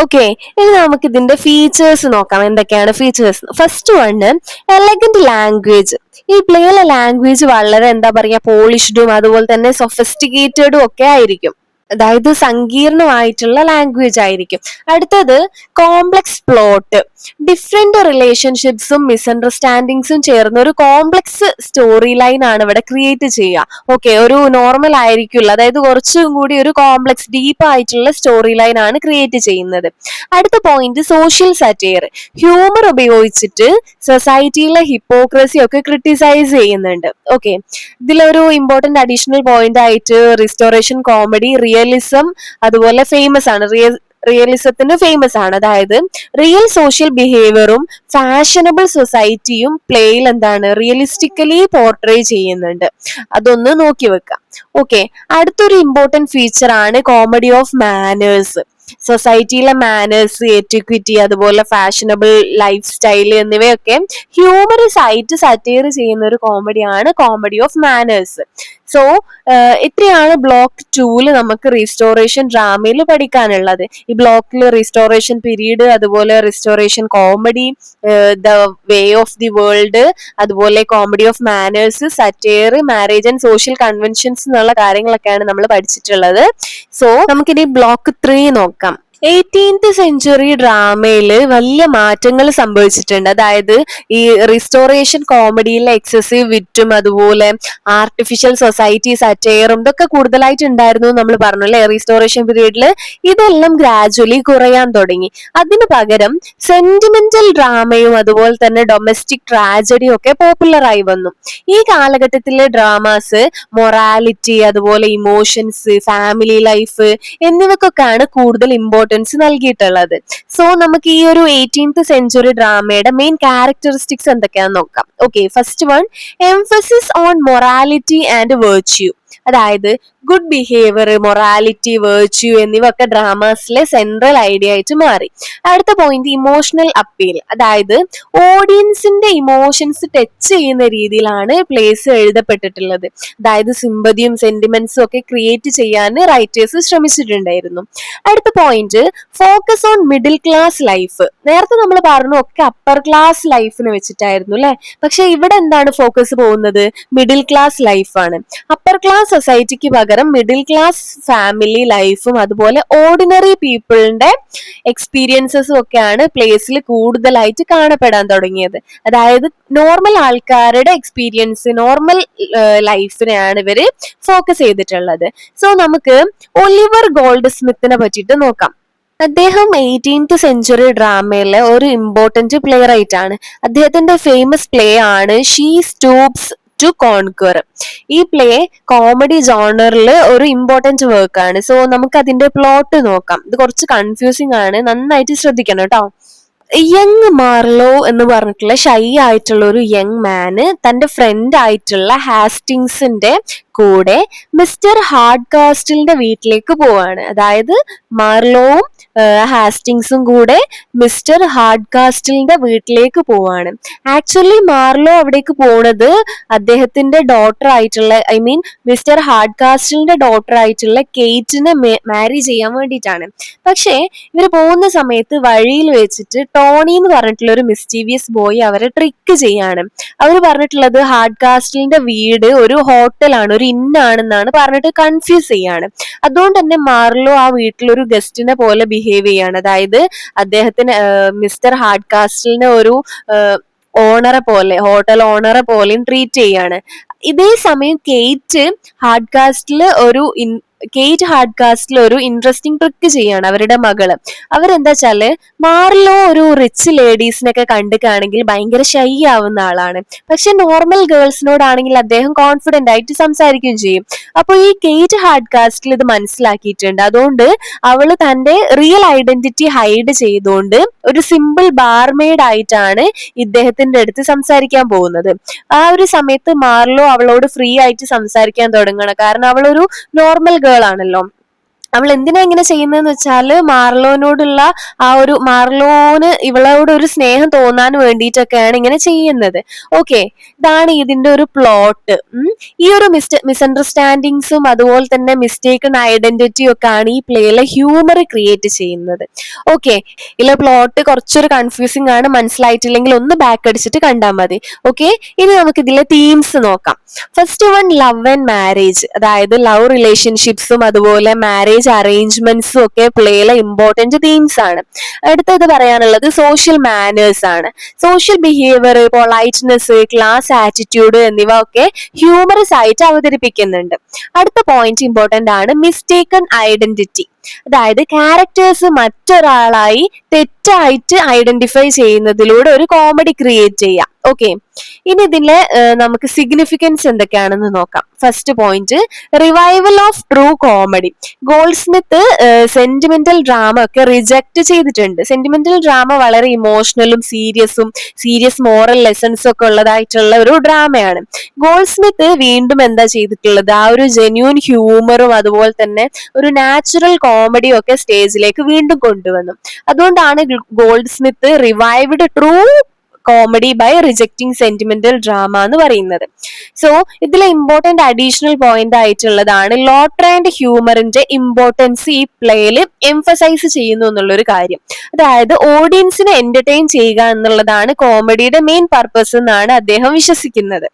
ഓക്കെ, ഇനി നമുക്ക് ഇതിന്റെ ഫീച്ചേഴ്സ് നോക്കാം. എന്തൊക്കെയാണ് features? First one, elegant language. ഈ പ്ലേയിലെ ലാംഗ്വേജ് വളരെ എന്താ പറയാ, പോളിഷ്ഡും അതുപോലെ തന്നെ സൊഫിസ്റ്റിക്കേറ്റഡും ഒക്കെ ആയിരിക്കും. അതായത് സങ്കീർണമായിട്ടുള്ള ലാംഗ്വേജ് ആയിരിക്കും. അടുത്തത്, കോംപ്ലക്സ് പ്ലോട്ട്. ഡിഫറെന്റ് റിലേഷൻഷിപ്സും മിസ്അണ്ടർസ്റ്റാൻഡിങ്സും ചേർന്ന ഒരു കോംപ്ലക്സ് സ്റ്റോറി ലൈൻ ആണ് ഇവിടെ ക്രിയേറ്റ് ചെയ്യുക. ഓക്കെ, ഒരു നോർമൽ ആയിരിക്കില്ല, അതായത് കുറച്ചും കൂടി ഒരു കോംപ്ലക്സ് ഡീപ്പ് ആയിട്ടുള്ള സ്റ്റോറി ലൈൻ ആണ് ക്രിയേറ്റ് ചെയ്യുന്നത്. അടുത്ത പോയിന്റ്, സോഷ്യൽ സറ്റയർ. ഹ്യൂമർ ഉപയോഗിച്ചിട്ട് സൊസൈറ്റിയിലെ ഹിപ്പോക്രസി ഒക്കെ ക്രിട്ടിസൈസ് ചെയ്യുന്നുണ്ട്. ഓക്കെ, ഇതിലൊരു ഇമ്പോർട്ടന്റ് അഡീഷണൽ പോയിന്റ് ആയിട്ട് റിസ്റ്റോറേഷൻ കോമഡി റിയലിസം അതുപോലെ ഫേമസ് ആണ്. റിയലിസത്തിന് ഫേമസ് ആണ്. അതായത് റിയൽ സോഷ്യൽ ബിഹേവിയറും ഫാഷനബിൾ സൊസൈറ്റിയും പ്ലേയിൽ എന്താണ് റിയലിസ്റ്റിക്കലി പോർട്രേ ചെയ്യുന്നുണ്ട്. അതൊന്ന് നോക്കി വെക്കാം. ഓക്കെ, അടുത്തൊരു ഇമ്പോർട്ടന്റ് ഫീച്ചർ ആണ് കോമഡി ഓഫ് മാനേഴ്സ്. സൊസൈറ്റിയിലെ മാനേഴ്സ്, എറ്റിക്വിറ്റി അതുപോലെ ഫാഷനബിൾ ലൈഫ് സ്റ്റൈൽ എന്നിവയൊക്കെ ഹ്യൂമറസ് ആയിട്ട് സറ്റയർ ചെയ്യുന്ന ഒരു കോമഡിയാണ് കോമഡി ഓഫ് മാനേഴ്സ്. സോ ഇത്രയാണ് ബ്ലോക്ക് 2 നമുക്ക് റീസ്റ്റോറേഷൻ ഡ്രാമയിൽ പഠിക്കാനുള്ളത്. ഈ ബ്ലോക്കിൽ റീസ്റ്റോറേഷൻ പീരീഡ്, അതുപോലെ restoration comedy, The Way of the World, അതുപോലെ comedy of manners, satire, marriage and social conventions എന്നുള്ള കാര്യങ്ങളൊക്കെയാണ് നമ്മൾ പഠിച്ചിട്ടുള്ളത്. സോ നമുക്കിനി ബ്ലോക്ക് 3 നോക്കാം. 18th സെഞ്ചുറി ഡ്രാമയിൽ വലിയ മാറ്റങ്ങൾ സംഭവിച്ചിട്ടുണ്ട്. അതായത് ഈ റിസ്റ്റോറേഷൻ കോമഡിയിലെ എക്സസീവ് വിറ്റും അതുപോലെ ആർട്ടിഫിഷ്യൽ സൊസൈറ്റി സറ്റയറും ഇതൊക്കെ കൂടുതലായിട്ട് ഉണ്ടായിരുന്നു നമ്മൾ പറഞ്ഞു അല്ലെ റീസ്റ്റോറേഷൻ പീരീഡിൽ. ഇതെല്ലാം ഗ്രാജുവലി കുറയാൻ തുടങ്ങി. അതിനു പകരം സെന്റിമെന്റൽ ഡ്രാമയും അതുപോലെ തന്നെ ഡൊമസ്റ്റിക് ട്രാജഡിയും ഒക്കെ പോപ്പുലർ ആയി വന്നു. ഈ കാലഘട്ടത്തിലെ ഡ്രാമാസ് മൊറാലിറ്റി, അതുപോലെ ഇമോഷൻസ്, ഫാമിലി ലൈഫ് എന്നിവക്കൊക്കെയാണ് കൂടുതൽ ഇമ്പോർട്ടൻസ് നൽകിയിട്ടുള്ളത്. സോ നമുക്ക് ഈ ഒരു 18th സെഞ്ചുറി ഡ്രാമയുടെ മെയിൻ ക്യാരക്ടറിസ്റ്റിക്സ് എന്തൊക്കെയാണെന്ന് നോക്കാം. Okay, first one, emphasis on morality and virtue. അതായത് ഗുഡ് ബിഹേവിയർ, മൊറാലിറ്റി, വെർച്യൂ എന്നിവ ഒക്കെ ഡ്രാമാസിലെ സെൻട്രൽ ഐഡിയ ആയിട്ട് മാറി. അടുത്ത പോയിന്റ്, ഇമോഷണൽ അപ്പീൽ. അതായത് ഓഡിയൻസിന്റെ ഇമോഷൻസ് ടച്ച് ചെയ്യുന്ന രീതിയിലാണ് പ്ലേസ് എഴുതപ്പെട്ടിട്ടുള്ളത്. അതായത് സിമ്പതിയും സെന്റിമെന്റ്സും ഒക്കെ ക്രിയേറ്റ് ചെയ്യാൻ റൈറ്റേഴ്സ് ശ്രമിച്ചിട്ടുണ്ടായിരുന്നു. അടുത്ത point, focus on middle class life. നേരത്തെ നമ്മൾ പറഞ്ഞു ഒക്കെ അപ്പർ ക്ലാസ് ലൈഫിന് വെച്ചിട്ടായിരുന്നു അല്ലെ, പക്ഷെ ഇവിടെ എന്താണ് ഫോക്കസ് പോകുന്നത്? മിഡിൽ ക്ലാസ് ലൈഫാണ്. അപ്പർ ക്ലാസ് സൊസൈറ്റിക്ക് പകരം മിഡിൽ ക്ലാസ് ഫാമിലി ലൈഫും അതുപോലെ ഓർഡിനറി പീപ്പിളിന്റെ എക്സ്പീരിയൻസസും ഒക്കെയാണ് പ്ലേസിൽ കൂടുതലായിട്ട് കാണപ്പെടാൻ തുടങ്ങിയത്. അതായത് നോർമൽ ആൾക്കാരുടെ എക്സ്പീരിയൻസ്, നോർമൽ ലൈഫിനെയാണ് ഇവര് ഫോക്കസ് ചെയ്തിട്ടുള്ളത്. സോ നമുക്ക് ഒലിവർ ഗോൾഡ് സ്മിത്തിനെ പറ്റിയിട്ട് നോക്കാം. അദ്ദേഹം 18th സെഞ്ചുറി ഡ്രാമയിലെ ഒരു ഇമ്പോർട്ടന്റ് പ്ലേ റൈറ്റ് ആണ്. അദ്ദേഹത്തിന്റെ ഫേമസ് പ്ലേ ആണ് ഷീ സ്റ്റൂപ്സ് ടു കോൺക്വർ. ഈ പ്ലേ കോമഡി ജോണറിൽ ഒരു ഇമ്പോർട്ടന്റ് വർക്ക് ആണ്. സോ നമുക്ക് അതിന്റെ പ്ലോട്ട് നോക്കാം. ഇത് കുറച്ച് കൺഫ്യൂസിംഗ് ആണ്, നന്നായിട്ട് ശ്രദ്ധിക്കണം കേട്ടോ. യങ് മാർലോ എന്ന് പറഞ്ഞിട്ടുള്ള ഷൈ ആയിട്ടുള്ള ഒരു യങ് മാന് തന്റെ ഫ്രണ്ട് ആയിട്ടുള്ള ഹാസ്റ്റിങ്സിന്റെ കൂടെ മിസ്റ്റർ ഹാർഡ് കാസ്റ്റിലിന്റെ വീട്ടിലേക്ക് പോവാണ്. അതായത് മാർലോവും ഹാസ്റ്റിങ്സും കൂടെ മിസ്റ്റർ ഹാർഡ് കാസ്റ്റിലിന്റെ വീട്ടിലേക്ക് പോവാണ്. ആക്ച്വലി മാർലോ അവിടേക്ക് പോണത് അദ്ദേഹത്തിന്റെ ഡോട്ടർ ആയിട്ടുള്ള, ഐ മീൻ മിസ്റ്റർ ഹാർഡ് കാസ്റ്റിലിന്റെ ഡോട്ടർ ആയിട്ടുള്ള കേറ്റിനെ മാരി ചെയ്യാൻ വേണ്ടിയിട്ടാണ്. പക്ഷേ ഇവർ പോകുന്ന സമയത്ത് വഴിയിൽ വെച്ചിട്ട് ടോണി എന്ന് പറഞ്ഞിട്ടുള്ള ഒരു മിസ്റ്റീവിയസ് ബോയ് അവരെ ട്രിക്ക് ചെയ്യാണ്. അവർ പറഞ്ഞിട്ടുള്ളത് ഹാർഡ് കാസ്റ്റിലിന്റെ വീട് ഒരു ഹോട്ടലാണ്, ഒരു ഇന്നാണെന്നാണ് പറഞ്ഞിട്ട് കൺഫ്യൂസ് ചെയ്യാണ്. അതുകൊണ്ട് തന്നെ മാർലോ ആ വീട്ടിലൊരു ഗസ്റ്റിനെ പോലെ ബിഹേവ് ചെയ്യാണ്. അതായത് അദ്ദേഹത്തിന് മിസ്റ്റർ ഹാർഡ് കാസ്റ്റിലിനെ ഒരു ഓണറെ പോലെ, ഹോട്ടൽ ഓണറെ പോലെയും ട്രീറ്റ് ചെയ്യാണ്. ഇതേ സമയം കേറ്റ് ഹാർഡ് കാസ്റ്റിൽ ഒരു ഇൻട്രസ്റ്റിംഗ് ട്രിക്ക് ചെയ്യാണ് അവരുടെ മകള്. അവരെന്താ വെച്ചാല് മാർലോ ഒരു റിച്ച് ലേഡീസിനൊക്കെ കണ്ടിട്ടാണെങ്കിൽ ഭയങ്കര ഷൈ ആവുന്ന ആളാണ്. പക്ഷെ നോർമൽ ഗേൾസിനോടാണെങ്കിൽ അദ്ദേഹം കോൺഫിഡന്റ് ആയിട്ട് സംസാരിക്കുകയും ചെയ്യും. അപ്പൊ ഈ കേറ്റ് ഹാർഡ് കാസ്റ്റിൽ ഇത് മനസ്സിലാക്കിയിട്ടുണ്ട്. അതുകൊണ്ട് അവള് തന്റെ റിയൽ ഐഡന്റിറ്റി ഹൈഡ് ചെയ്തുകൊണ്ട് ഒരു സിമ്പിൾ ബാർമെയ്ഡ് ആയിട്ടാണ് ഇദ്ദേഹത്തിന്റെ അടുത്ത് സംസാരിക്കാൻ പോകുന്നത്. ആ ഒരു സമയത്ത് മാർലോ അവളോട് ഫ്രീ ആയിട്ട് സംസാരിക്കാൻ തുടങ്ങണം. കാരണം അവളൊരു നോർമൽ ഗേൾ ആണല്ലോ. അവൾ എന്തിനാ ഇങ്ങനെ ചെയ്യുന്നതെന്ന് വെച്ചാൽ മാർലോനോടുള്ള മാർലോന് ഇവളോട് ഒരു സ്നേഹം തോന്നാൻ വേണ്ടിയിട്ടൊക്കെയാണ് ഇങ്ങനെ ചെയ്യുന്നത്. ഓക്കെ, ഇതാണ് ഇതിന്റെ ഒരു പ്ലോട്ട്. ഈ ഒരു മിസ്അണ്ടർസ്റ്റാൻഡിങ്സും അതുപോലെ തന്നെ മിസ്റ്റേക്കൺ ഐഡന്റിറ്റിയും ഒക്കെ ആണ് ഈ പ്ലേയിലെ ഹ്യൂമർ ക്രിയേറ്റ് ചെയ്യുന്നത്. ഓക്കെ, ഇതിലെ പ്ലോട്ട് കുറച്ചൊരു കൺഫ്യൂസിംഗ് ആണ്, മനസ്സിലായിട്ടില്ലെങ്കിൽ ഒന്ന് ബാക്ക് അടിച്ചിട്ട് കണ്ടാൽ മതി. ഓക്കെ, ഇനി നമുക്ക് ഇതിലെ തീംസ് നോക്കാം. First one, love and marriage. അതായത് ലവ് റിലേഷൻഷിപ്സും അതുപോലെ മാരേജ് അറേഞ്ച്മെന്റ്സും ഒക്കെ പ്ലേയിലെ ഇമ്പോർട്ടന്റ് തീംസ് ആണ്. അടുത്തത് പറയാനുള്ളത് സോഷ്യൽ മാനേഴ്സ് ആണ്. Social behaviour, politeness, class attitude എന്നിവ ഒക്കെ ഹ്യൂമറസ് ആയിട്ട് അവതരിപ്പിക്കുന്നുണ്ട്. അടുത്ത പോയിന്റ് ഇമ്പോർട്ടന്റ് ആണ്, മിസ്റ്റേക്കൺ ഐഡന്റിറ്റി. അതായത് ക്യാരക്ടേഴ്സ് മറ്റൊരാളായി തെറ്റായിട്ട് ഐഡന്റിഫൈ ചെയ്യുന്നതിലൂടെ ഒരു കോമഡി ക്രിയേറ്റ് ചെയ്യാം. ഓക്കെ, ഇനി ഇതിലെ നമുക്ക് സിഗ്നിഫിക്കൻസ് എന്തൊക്കെയാണെന്ന് നോക്കാം. First point, revival of true comedy. Gold Smith sentimental drama ഒക്കെ റിജക്ട് ചെയ്തിട്ടുണ്ട്. സെന്റിമെന്റൽ ഡ്രാമ വളരെ ഇമോഷണലും സീരിയസ് മോറൽ ലെസൺസ് ഒക്കെ ഉള്ളതായിട്ടുള്ള ഒരു ഡ്രാമയാണ്. ഗോൾഡ് സ്മിത്ത് വീണ്ടും എന്താ ചെയ്തിട്ടുള്ളത്, ആ ഒരു ജെന്യൂൻ ഹ്യൂമറും അതുപോലെ തന്നെ ഒരു നാച്ചുറൽ കോമഡിയും ഒക്കെ സ്റ്റേജിലേക്ക് വീണ്ടും കൊണ്ടുവന്നു. അതുകൊണ്ടാണ് Goldsmith revived true comedy by rejecting sentimental drama എന്ന് പറയുന്നത്. സോ ഇതിലെ ഇമ്പോർട്ടന്റ് അഡീഷണൽ പോയിന്റ് ആയിട്ടുള്ളതാണ് ലോട്ടർ ആൻഡ് ഹ്യൂമറിന്റെ ഇമ്പോർട്ടൻസ് ഈ പ്ലേയിൽ എംഫസൈസ് ചെയ്യുന്നു എന്നുള്ളൊരു കാര്യം. അതായത് ഓഡിയൻസിനെ എന്റർടൈൻ ചെയ്യുക എന്നുള്ളതാണ് കോമഡിയുടെ മെയിൻ പർപ്പസ് എന്നാണ് അദ്ദേഹം വിശ്വസിക്കുന്നത്.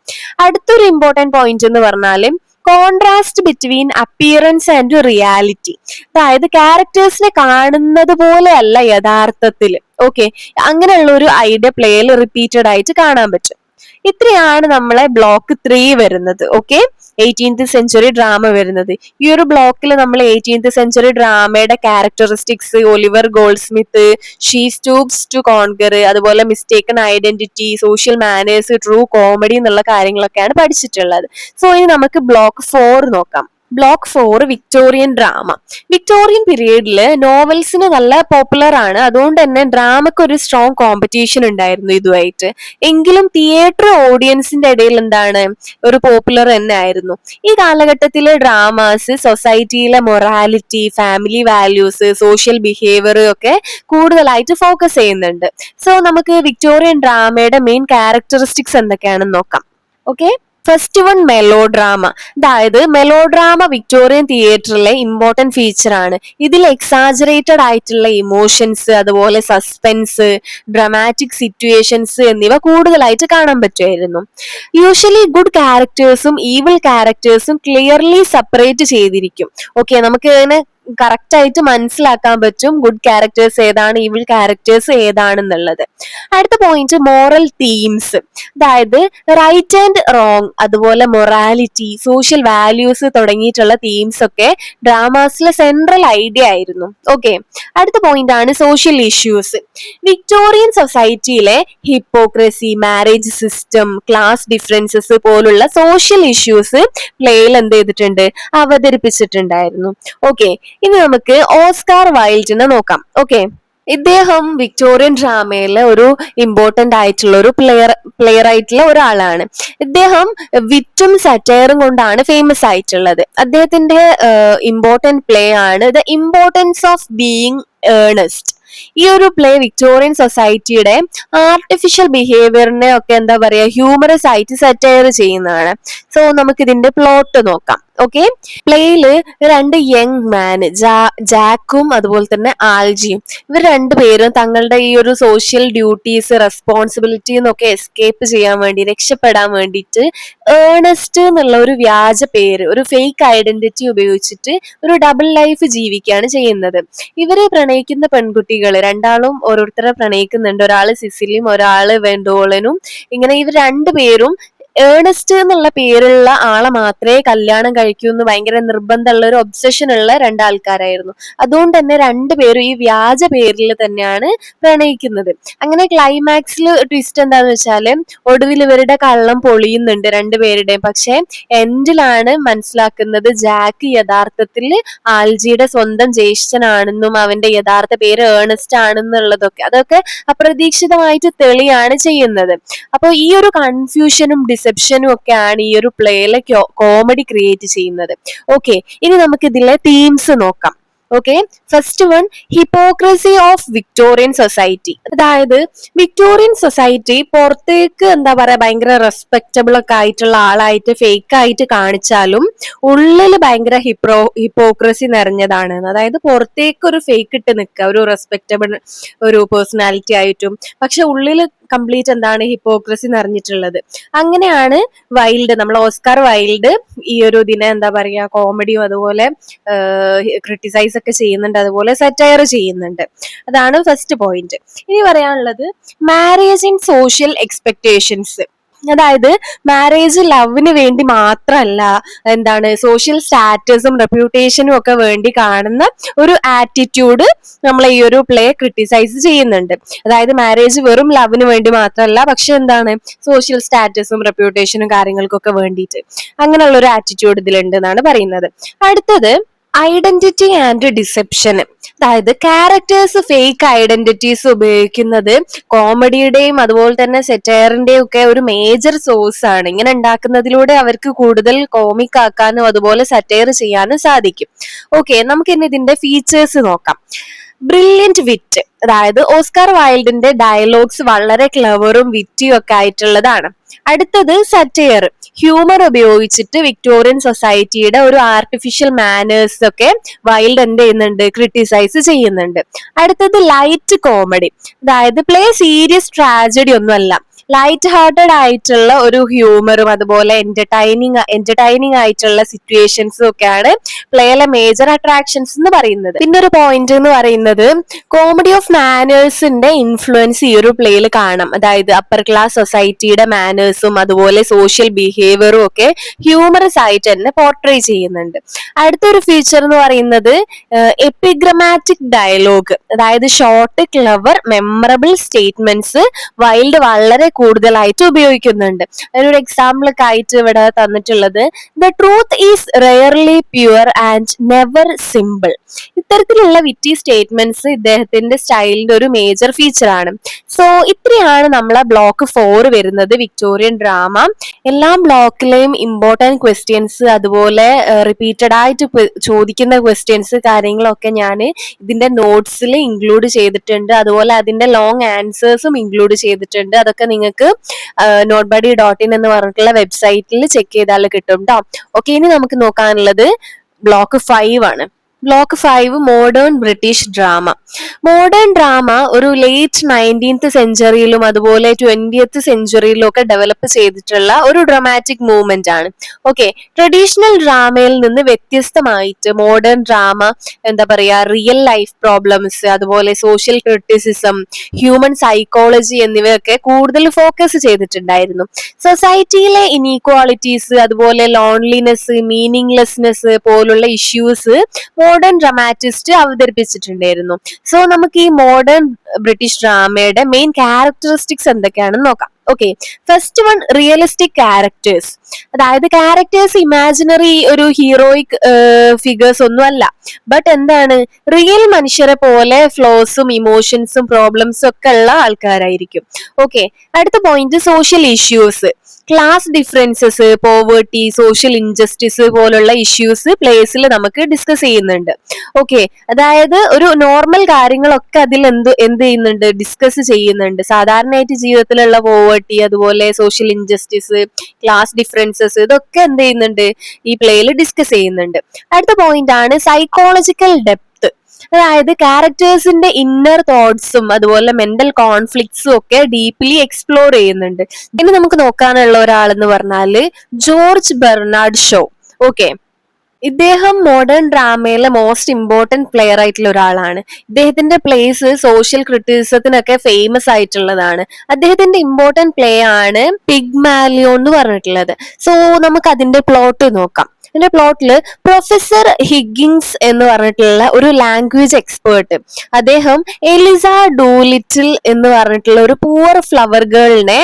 അടുത്തൊരു ഇമ്പോർട്ടന്റ് പോയിന്റ് എന്ന് പറഞ്ഞാൽ contrast between appearance and reality. അതായത് ക്യാരക്ടേഴ്സിനെ കാണുന്നത് പോലെയല്ല യഥാർത്ഥത്തിൽ. ഓക്കെ, അങ്ങനെയുള്ള ഒരു ഐഡിയ പ്ലേയിൽ റിപ്പീറ്റഡ് ആയിട്ട് കാണാൻ പറ്റും. ഇത്രയാണ് നമ്മളെ ബ്ലോക്ക് 3 വരുന്നത്. ഓക്കെ, 18th സെഞ്ചുറി ഡ്രാമ വരുന്നത്. ഈ ഒരു ബ്ലോക്കിൽ നമ്മൾ 18th സെഞ്ചുറി ഡ്രാമയുടെ characteristics, Oliver Goldsmith, She Stoops to Conquer, അതുപോലെ mistaken identity, social manners, true comedy എന്നുള്ള കാര്യങ്ങളൊക്കെയാണ് പഠിച്ചിട്ടുള്ളത്. സോ ഇനി നമുക്ക് ബ്ലോക്ക് 4 നോക്കാം. Block 4 Victorian drama. വിക്ടോറിയൻ പീരീഡില് നോവൽസിന് നല്ല പോപ്പുലർ ആണ്. അതുകൊണ്ട് തന്നെ ഡ്രാമക്ക് ഒരു സ്ട്രോങ് കോമ്പറ്റീഷൻ ഉണ്ടായിരുന്നു ഇതുമായിട്ട്. എങ്കിലും തിയേറ്റർ ഓഡിയൻസിന്റെ ഇടയിൽ എന്താണ് ഒരു പോപ്പുലർ തന്നെ ആയിരുന്നു. ഈ കാലഘട്ടത്തിലെ ഡ്രാമാസ് സൊസൈറ്റിയിലെ morality, family values, social behaviour ഒക്കെ കൂടുതലായിട്ട് ഫോക്കസ് ചെയ്യുന്നുണ്ട്. സോ നമുക്ക് വിക്ടോറിയൻ ഡ്രാമയുടെ മെയിൻ ക്യാരക്ടറിസ്റ്റിക്സ് എന്തൊക്കെയാണെന്ന് നോക്കാം. Okay, first one melodrama. അതായത് മെലോ ഡ്രാമ വിക്ടോറിയൻ തിയേറ്ററിലെ ഇമ്പോർട്ടന്റ് ഫീച്ചർ ആണ്. ഇതിൽ എക്സാജറേറ്റഡ് ആയിട്ടുള്ള ഇമോഷൻസ്, അതുപോലെ സസ്പെൻസ്, ഡ്രാമാറ്റിക് സിറ്റുവേഷൻസ് എന്നിവ കൂടുതലായിട്ട് കാണാൻ പറ്റുമായിരുന്നു. യൂഷ്വലി ഗുഡ് ക്യാരക്ടേഴ്സും ഈവിൾ ക്യാരക്ടേഴ്സും ക്ലിയർലി സെപ്പറേറ്റ് ചെയ്തിരിക്കും. ഓക്കെ, നമുക്ക് ഇതിനെ കറക്റ്റ് ആയിട്ട് മനസ്സിലാക്കാൻ പറ്റും ഗുഡ് ക്യാരക്ടേഴ്സ് ഏതാണ്, ഈവിൾ ക്യാരക്ടേഴ്സ് ഏതാണെന്നുള്ളത്. അടുത്ത പോയിന്റ് മോറൽ തീംസ്. അതായത് റൈറ്റ് ആൻഡ് റോങ്, അതുപോലെ മൊറാലിറ്റി, സോഷ്യൽ വാല്യൂസ് തുടങ്ങിയിട്ടുള്ള തീംസ് ഒക്കെ ഡ്രാമാസിലെ സെൻട്രൽ ഐഡിയ ആയിരുന്നു. ഓക്കെ, അടുത്ത പോയിന്റ് ആണ് സോഷ്യൽ ഇഷ്യൂസ്. വിക്ടോറിയൻ സൊസൈറ്റിയിലെ hypocrisy, marriage system, class differences പോലുള്ള സോഷ്യൽ ഇഷ്യൂസ് പ്ലേയിൽ എന്ത് ചെയ്തിട്ടുണ്ട്, അവതരിപ്പിച്ചിട്ടുണ്ടായിരുന്നു. ഓക്കെ, ഇനി നമുക്ക് ഓസ്കാർ വൈൽഡിനെ നോക്കാം. ഓക്കെ, ഇദ്ദേഹം വിക്ടോറിയൻ ഡ്രാമയിലെ ഒരു ഇമ്പോർട്ടന്റ് ആയിട്ടുള്ള ഒരു പ്ലെയർ ആയിട്ടുള്ള ഒരാളാണ്. ഇദ്ദേഹം വിറ്റും സറ്റയറും കൊണ്ടാണ് ഫേമസ് ആയിട്ടുള്ളത്. അദ്ദേഹത്തിന്റെ ഇമ്പോർട്ടന്റ് പ്ലേ ആണ് the importance of being Ernest. ഈ ഒരു പ്ലേ വിക്ടോറിയൻ സൊസൈറ്റിയുടെ ആർട്ടിഫിഷ്യൽ ബിഹേവിയറിനെ ഒക്കെ എന്താ പറയാ ഹ്യൂമറസ് ആയിട്ട് സറ്റയർ ചെയ്യുന്നതാണ്. സോ നമുക്ക് ഇതിന്റെ പ്ലോട്ട് നോക്കാം. ഓക്കെ, പ്ലേയില് 2 യങ് മാന് ജാക്കും അതുപോലെ തന്നെ ആൽജിയും, ഇവർ രണ്ടുപേരും തങ്ങളുടെ ഈ ഒരു സോഷ്യൽ ഡ്യൂട്ടീസ്, റെസ്പോൺസിബിലിറ്റി എന്നൊക്കെ എസ്കേപ്പ് ചെയ്യാൻ വേണ്ടി, രക്ഷപ്പെടാൻ വേണ്ടിയിട്ട് ഏർണസ്റ്റ് എന്നുള്ള ഒരു വ്യാജ പേര്, ഒരു ഫേക്ക് ഐഡന്റിറ്റി ഉപയോഗിച്ചിട്ട് ഒരു ഡബിൾ ലൈഫ് ജീവിക്കുകയാണ് ചെയ്യുന്നത്. ഇവരെ പ്രണയിക്കുന്ന പെൺകുട്ടികൾ രണ്ടാളും ഓരോരുത്തരെ പ്രണയിക്കുന്നുണ്ട്. ഒരാള് സിസിലിയും ഒരാള് വെൻഡോളനും. ഇങ്ങനെ ഇവർ രണ്ടുപേരും ഏർണസ്റ്റ് എന്നുള്ള പേരുള്ള ആളെ മാത്രമേ കല്യാണം കഴിക്കൂ എന്ന് ഭയങ്കര നിർബന്ധമുള്ള ഒരു ഒബ്സഷൻ ഉള്ള 2 ആൾക്കാരായിരുന്നു. അതുകൊണ്ട് തന്നെ രണ്ടുപേരും ഈ വ്യാജ പേരിൽ തന്നെയാണ് പ്രണയിക്കുന്നത്. അങ്ങനെ ക്ലൈമാക്സിൽ ട്വിസ്റ്റ് എന്താന്ന് വെച്ചാല് ഒടുവിൽ ഇവരുടെ കള്ളം പൊളിയുന്നുണ്ട് രണ്ടുപേരുടെയും. പക്ഷെ എൻഡിലാണ് മനസ്സിലാക്കുന്നത് ജാക്ക് യഥാർത്ഥത്തിൽ ആൽജിയുടെ സ്വന്തം ജ്യേഷ്ഠനാണെന്നും അവന്റെ യഥാർത്ഥ പേര് ഏർണസ്റ്റ് ആണെന്നുള്ളതൊക്കെ അതൊക്കെ അപ്രതീക്ഷിതമായിട്ട് തെളിയാണ് ചെയ്യുന്നത്. അപ്പൊ ഈ ഒരു കൺഫ്യൂഷനും ഡിസെപ്ഷനും ഒക്കെയാണ് ഈ ഒരു പ്ലേയിലെ കോമഡി ക്രിയേറ്റ് ചെയ്യുന്നത്. ഓക്കെ, ഇനി നമുക്ക് ഇതിലെ തീംസ് നോക്കാം. Okay, first one hypocrisy of Victorian society. അതായത് വിക്ടോറിയൻ സൊസൈറ്റി പുറത്തേക്ക് എന്താ പറയാ ഭയങ്കര റെസ്പെക്റ്റബിൾ ഒക്കെ ആയിട്ടുള്ള ആളായിട്ട് ഫേക്ക് ആയിട്ട് കാണിച്ചാലും ഉള്ളിൽ ഭയങ്കര ഹിപ്പോക്രസി നിറഞ്ഞതാണ്. അതായത് പുറത്തേക്ക് ഒരു ഫേക്ക് ഇട്ട് നിൽക്കുക, ഒരു റെസ്പെക്റ്റബിൾ ഒരു പേഴ്സണാലിറ്റി ആയിട്ടും, പക്ഷെ ഉള്ളിൽ കംപ്ലീറ്റ് എന്താണ് ഹിപ്പോക്രസി നിറഞ്ഞിട്ടുള്ളത്. അങ്ങനെയാണ് വൈൽഡ്, നമ്മൾ ഓസ്കാർ വൈൽഡ് ഈ ഒരു ഇതിനെ എന്താ പറയാ കോമഡിയും അതുപോലെ ക്രിട്ടിസൈസ് ഒക്കെ ചെയ്യുന്നുണ്ട്, അതുപോലെ സറ്റയർ ചെയ്യുന്നുണ്ട്. അതാണ് ഫസ്റ്റ് പോയിന്റ്. ഇനി പറയാനുള്ളത് മാരേജ് ഇൻ സോഷ്യൽ എക്സ്പെക്ടേഷൻസ്. അതായത് മാരേജ് ലവിന് വേണ്ടി മാത്രമല്ല, എന്താണ് സോഷ്യൽ സ്റ്റാറ്റസും റെപ്യൂട്ടേഷനും ഒക്കെ വേണ്ടി കാണുന്ന ഒരു ആറ്റിറ്റ്യൂഡ് നമ്മൾ ഈ ഒരു പ്ലേ ക്രിട്ടിസൈസ് ചെയ്യുന്നുണ്ട്. അതായത് മാരേജ് വെറും ലവിന് വേണ്ടി മാത്രമല്ല, പക്ഷെ എന്താണ് സോഷ്യൽ സ്റ്റാറ്റസും റെപ്യൂട്ടേഷനും കാര്യങ്ങൾക്കൊക്കെ വേണ്ടിയിട്ട് അങ്ങനെയുള്ള ഒരു ആറ്റിറ്റ്യൂഡ് ഇതിലുണ്ട് എന്നാണ് പറയുന്നത്. അടുത്തത് ഐഡന്റിറ്റി ആൻഡ് ഡിസെപ്ഷൻ. അതായത് ക്യാരക്ടേഴ്സ് ഫേക്ക് ഐഡന്റിറ്റീസ് ഉപയോഗിക്കുന്നത് കോമഡിയുടെയും അതുപോലെ തന്നെ സെറ്റയറിന്റെയും ഒക്കെ ഒരു മേജർ സോഴ്സ് ആണ്. ഇങ്ങനെ ഉണ്ടാക്കുന്നതിലൂടെ അവർക്ക് കൂടുതൽ കോമിക് ആക്കാനും അതുപോലെ സറ്റയർ ചെയ്യാനും സാധിക്കും. ഓക്കെ, നമുക്ക് ഇനി ഇതിന്റെ ഫീച്ചേഴ്സ് നോക്കാം. ബ്രില്യന്റ് വിറ്റ്, അതായത് ഓസ്കാർ വൈൽഡിന്റെ ഡയലോഗ്സ് വളരെ ക്ലവറും വിറ്റിയും ഒക്കെ ആയിട്ടുള്ളതാണ്. അടുത്തത് സറ്റയർ, ഹ്യൂമർ ഉപയോഗിച്ചിട്ട് വിക്ടോറിയൻ സൊസൈറ്റിയുടെ ഒരു ആർട്ടിഫിഷ്യൽ മാനേഴ്സ് ഒക്കെ വൈൽഡ് എന്ത് ചെയ്യുന്നുണ്ട്, ക്രിട്ടിസൈസ് ചെയ്യുന്നുണ്ട്. അടുത്തത് ലൈറ്റ് കോമഡി, അതായത് പ്ലേ സീരിയസ് ട്രാജഡി ഒന്നുമല്ല, ലൈറ്റ് ഹാർട്ടഡ് ആയിട്ടുള്ള ഒരു ഹ്യൂമറും അതുപോലെ എന്റർടൈനിങ് ആയിട്ടുള്ള സിറ്റുവേഷൻസും ഒക്കെയാണ് പ്ലേയിലെ മേജർ അട്രാക്ഷൻസ് എന്ന് പറയുന്നത്. പിന്നെ ഒരു പോയിന്റ് എന്ന് പറയുന്നത് കോമഡി ഓഫ് മാനേഴ്സിന്റെ ഇൻഫ്ലുവൻസ് ഈ ഒരു പ്ലേയിൽ കാണാം. അതായത് അപ്പർ ക്ലാസ് സൊസൈറ്റിയുടെ മാനേഴ്സും അതുപോലെ സോഷ്യൽ ബിഹേവിയറും ഒക്കെ ഹ്യൂമറസ് ആയിട്ട് തന്നെ പോർട്രേ ചെയ്യുന്നുണ്ട്. അടുത്തൊരു ഫീച്ചർ എന്ന് പറയുന്നത് എപ്പിഗ്രമാറ്റിക് ഡയലോഗ്, അതായത് short clever memorable statements wild വളരെ കൂടുതലായിട്ട് ഉപയോഗിക്കുന്നുണ്ട്. അതിനൊരു എക്സാമ്പിൾ ഒക്കെ ആയിട്ട് ഇവിടെ തന്നിട്ടുള്ളത് the truth is rarely pure and never simple. ഇത്തരത്തിലുള്ള വിറ്റി സ്റ്റേറ്റ്മെന്റ്സ് ഇദ്ദേഹത്തിന്റെ സ്റ്റൈലിന്റെ ഒരു മേജർ ഫീച്ചർ ആണ്. സോ ഇത്രയാണ് നമ്മളെ ബ്ലോക്ക് 4 വരുന്നത്, വിക്ടോറിയൻ ഡ്രാമ. എല്ലാ ബ്ലോക്കിലെയും ഇമ്പോർട്ടന്റ് ക്വസ്റ്റ്യൻസ് അതുപോലെ റിപ്പീറ്റഡ് ആയിട്ട് ചോദിക്കുന്ന ക്വസ്റ്റ്യൻസ് കാര്യങ്ങളൊക്കെ ഞാൻ ഇതിന്റെ നോട്ട്സിൽ ഇൻക്ലൂഡ് ചെയ്തിട്ടുണ്ട്. അതുപോലെ അതിന്റെ ലോങ് ആൻസേഴ്സും ഇൻക്ലൂഡ് ചെയ്തിട്ടുണ്ട്. അതൊക്കെ നിങ്ങൾക്ക് notebuddy.in എന്ന് പറഞ്ഞിട്ടുള്ള വെബ്സൈറ്റിൽ ചെക്ക് ചെയ്താൽ കിട്ടും കേട്ടോ. ഓക്കെ, ഇനി നമുക്ക് നോക്കാനുള്ളത് ബ്ലോക്ക് 5 ആണ്. Block 5 modern British drama. Modern drama ഒരു ലേറ്റ് 19th സെഞ്ചുറിയിലും അതുപോലെ 20th സെഞ്ചുറിയിലും ഒക്കെ ഡെവലപ്പ് ചെയ്തിട്ടുള്ള ഒരു ഡ്രാമാറ്റിക് മൂവ്മെന്റ് ആണ്. ഓക്കെ, ട്രഡീഷണൽ ഡ്രാമയിൽ നിന്ന് വ്യത്യസ്തമായിട്ട് മോഡേൺ ഡ്രാമ എന്താ പറയാ, റിയൽ ലൈഫ് പ്രോബ്ലംസ് അതുപോലെ സോഷ്യൽ ക്രിറ്റിസിസം, ഹ്യൂമൻ സൈക്കോളജി എന്നിവയൊക്കെ കൂടുതൽ ഫോക്കസ് ചെയ്തിട്ടുണ്ടായിരുന്നു. സൊസൈറ്റിയിലെ ഇനീക്വാളിറ്റീസ് അതുപോലെ ലോൺലിനെസ്, മീനിങ്ലെസ്നെസ് പോലുള്ള ഇഷ്യൂസ് മോഡേൺ ഡ്രാമാറ്റിസ്റ്റ് അവതരിപ്പിച്ചിട്ടുണ്ടായിരുന്നു. സോ നമുക്ക് ഈ മോഡേൺ ബ്രിട്ടീഷ് ഡ്രാമയുടെ മെയിൻ ക്യാരക്ടറിസ്റ്റിക്സ് എന്തൊക്കെയാണെന്ന് നോക്കാം. Okay, first one realistic characters, അതായത് ക്യാരക്ടേഴ്സ് ഇമാജിനറി ഒരു ഹീറോയിക് ഫിഗേഴ്സ് ഒന്നും അല്ല, ബട്ട് എന്താണ്, റിയൽ മനുഷ്യരെ പോലെ ഫ്ലോസും ഇമോഷൻസും പ്രോബ്ലംസും ഒക്കെ ഉള്ള ആൾക്കാരായിരിക്കും. ഓക്കെ, അടുത്ത point social issues, class differences, poverty, social injustice പോലുള്ള ഇഷ്യൂസ് പ്ലേസിൽ നമുക്ക് ഡിസ്കസ് ചെയ്യുന്നുണ്ട്. ഓക്കെ, അതായത് ഒരു നോർമൽ കാര്യങ്ങളൊക്കെ അതിൽ എന്ത് ചെയ്യുന്നുണ്ട്, ഡിസ്കസ് ചെയ്യുന്നുണ്ട്. സാധാരണയായിട്ട് ജീവിതത്തിലുള്ള പോവേർട്ടി അതുപോലെ സോഷ്യൽ ഇൻജസ്റ്റിസ്, ക്ലാസ് ഡിഫറൻസസ്, ഇതൊക്കെ എന്ത് ചെയ്യുന്നുണ്ട്, ഈ പ്ലേയിൽ ഡിസ്കസ് ചെയ്യുന്നുണ്ട്. അടുത്ത പോയിന്റ് ആണ് സൈക്കോളജിക്കൽ ഡെപ്ത്, അതായത് ക്യാരക്ടേഴ്സിന്റെ ഇന്നർ തോട്ട്സും അതുപോലെ മെന്റൽ കോൺഫ്ലിക്ട്സും ഒക്കെ ഡീപ്ലി എക്സ്പ്ലോർ ചെയ്യുന്നുണ്ട്. ഇനി നമുക്ക് നോക്കാനുള്ള ഒരാളെന്ന് പറഞ്ഞാല് ജോർജ് ബെർണാഡ് ഷോ. ഓക്കെ, ഇദ്ദേഹം മോഡേൺ ഡ്രാമയിലെ മോസ്റ്റ് ഇമ്പോർട്ടന്റ് പ്ലെയർ ആയിട്ടുള്ള ഒരാളാണ്. ഇദ്ദേഹത്തിന്റെ പ്ലേസ് സോഷ്യൽ ക്രിറ്റിസിസത്തിനൊക്കെ ഫേമസ് ആയിട്ടുള്ളതാണ്. അദ്ദേഹത്തിന്റെ ഇമ്പോർട്ടന്റ് പ്ലേ ആണ് പിഗ്മാലിയോൺ എന്ന് പറഞ്ഞിട്ടുള്ളത്. സോ നമുക്ക് അതിന്റെ പ്ലോട്ട് നോക്കാം. ഇതിന്റെ പ്ലോട്ടില് പ്രൊഫസർ ഹിഗിൻസ് എന്ന് പറഞ്ഞിട്ടുള്ള ഒരു ലാംഗ്വേജ് എക്സ്പേർട്ട്, അദ്ദേഹം എലിസ ഡൂലിറ്റിൽ എന്ന് പറഞ്ഞിട്ടുള്ള ഒരു പൂവർ ഫ്ലവർ ഗേളിനെ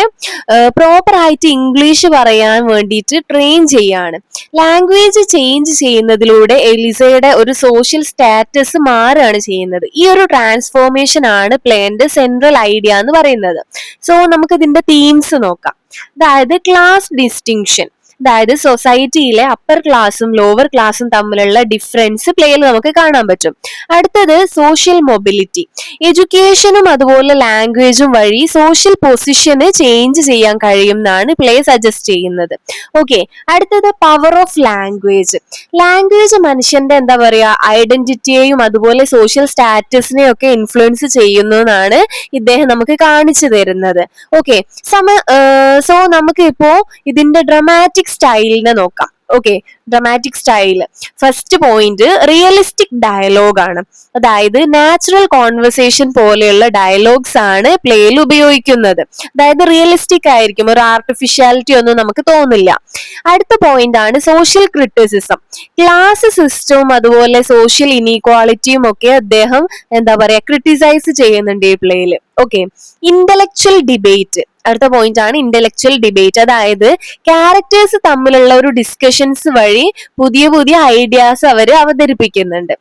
പ്രോപ്പർ ആയിട്ട് ഇംഗ്ലീഷ് പറയാൻ വേണ്ടിയിട്ട് ട്രെയിൻ ചെയ്യാണ്. ലാംഗ്വേജ് ചേഞ്ച് ചെയ്യുന്നതിലൂടെ എലിസയുടെ ഒരു സോഷ്യൽ സ്റ്റാറ്റസ് മാറുകയാണ് ചെയ്യുന്നത്. ഈ ഒരു ട്രാൻസ്ഫോർമേഷൻ ആണ് പ്ലേന്റെ സെൻട്രൽ ഐഡിയ എന്ന് പറയുന്നത്. സോ നമുക്ക് ഇതിന്റെ തീംസ് നോക്കാം. അതായത് ക്ലാസ് ഡിസ്റ്റിങ്ഷൻ, അതായത് സൊസൈറ്റിയിലെ അപ്പർ ക്ലാസ്സും ലോവർ ക്ലാസ്സും തമ്മിലുള്ള ഡിഫറൻസ് പ്ലേയിൽ നമുക്ക് കാണാൻ പറ്റും. അടുത്തത് സോഷ്യൽ മൊബിലിറ്റി, എഡ്യൂക്കേഷനും അതുപോലെ ലാംഗ്വേജും വഴി സോഷ്യൽ പൊസിഷന് ചേഞ്ച് ചെയ്യാൻ കഴിയും എന്നാണ് പ്ലേ സജസ്റ്റ് ചെയ്യുന്നത്. ഓക്കെ, അടുത്തത് പവർ ഓഫ് ലാംഗ്വേജ്, ലാംഗ്വേജ് മനുഷ്യന്റെ എന്താ പറയാ ഐഡന്റിറ്റിയെയും അതുപോലെ സോഷ്യൽ സ്റ്റാറ്റസിനെയും ഒക്കെ ഇൻഫ്ലുവൻസ് ചെയ്യുന്നു എന്നാണ് ഇദ്ദേഹം നമുക്ക് കാണിച്ചു തരുന്നത്. ഓക്കെ, സോ നമുക്ക് ഇപ്പോ ഇതിന്റെ ഡ്രാമാറ്റിക് സ്റ്റൈലിനെ നോക്കാം. Okay, dramatic style, first point realistic dialogue ആണ്. അതായത് നാച്ചുറൽ കോൺവെർസേഷൻ പോലെയുള്ള ഡയലോഗ്സ് ആണ് പ്ലേയിൽ ഉപയോഗിക്കുന്നത്. അതായത് റിയലിസ്റ്റിക് ആയിരിക്കും, ഒരു ആർട്ടിഫിഷ്യാലിറ്റി ഒന്നും നമുക്ക് തോന്നില്ല. അടുത്ത പോയിന്റ് ആണ് സോഷ്യൽ ക്രിറ്റിസിസം, ക്ലാസ് സിസ്റ്റവും അതുപോലെ സോഷ്യൽ ഇനീക്വാളിറ്റിയും ഒക്കെ അദ്ദേഹം എന്താ പറയാ ക്രിട്ടിസൈസ് ചെയ്യുന്നുണ്ട് ഈ പ്ലേയിൽ. ഓക്കെ, ഇന്റലക്ച്വൽ ഡിബേറ്റ്, അടുത്ത പോയിന്റ് ആണ് ഇന്റലക്ച്വൽ ഡിബേറ്റ്, അതായത് ക്യാരക്ടേഴ്സ് തമ്മിലുള്ള ഒരു ഡിസ്കഷൻസ് വഴി പുതിയ പുതിയ ഐഡിയാസ് അവർ അവതരിപ്പിക്കുന്നുണ്ട്.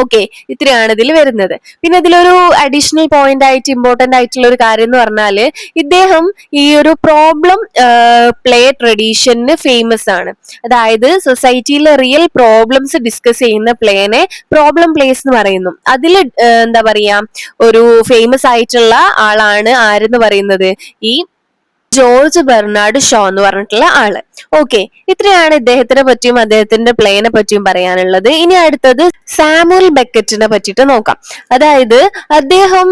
ഓക്കെ, ഇത്രയാണ് ഇതിൽ വരുന്നത്. പിന്നെ ഇതിലൊരു അഡീഷണൽ പോയിന്റ് ആയിട്ട് ഇമ്പോർട്ടന്റ് ആയിട്ടുള്ള ഒരു കാര്യം എന്ന് പറഞ്ഞാല് ഇദ്ദേഹം ഈ ഒരു പ്രോബ്ലം പ്ലേ ട്രഡീഷന് ഫേമസ് ആണ്. അതായത് സൊസൈറ്റിയിലെ റിയൽ പ്രോബ്ലംസ് ഡിസ്കസ് ചെയ്യുന്ന പ്ലേനെ പ്രോബ്ലം പ്ലേസ് എന്ന് പറയുന്നു. അതിൽ എന്താ പറയാ, ഒരു ഫേമസ് ആയിട്ടുള്ള ആളാണ് ആരെന്ന് പറയുന്നത് ഈ ജോർജ് ബെർണാഡ് ഷോ എന്ന് പറഞ്ഞിട്ടുള്ള ആള്. ഓക്കെ, ഇത്രയാണ് ഇദ്ദേഹത്തിനെ പറ്റിയും അദ്ദേഹത്തിന്റെ പ്ലേനെ പറ്റിയും പറയാനുള്ളത്. ഇനി അടുത്തത് സാമുവൽ ബെക്കറ്റിനെ പറ്റിയിട്ട് നോക്കാം. അതായത് അദ്ദേഹം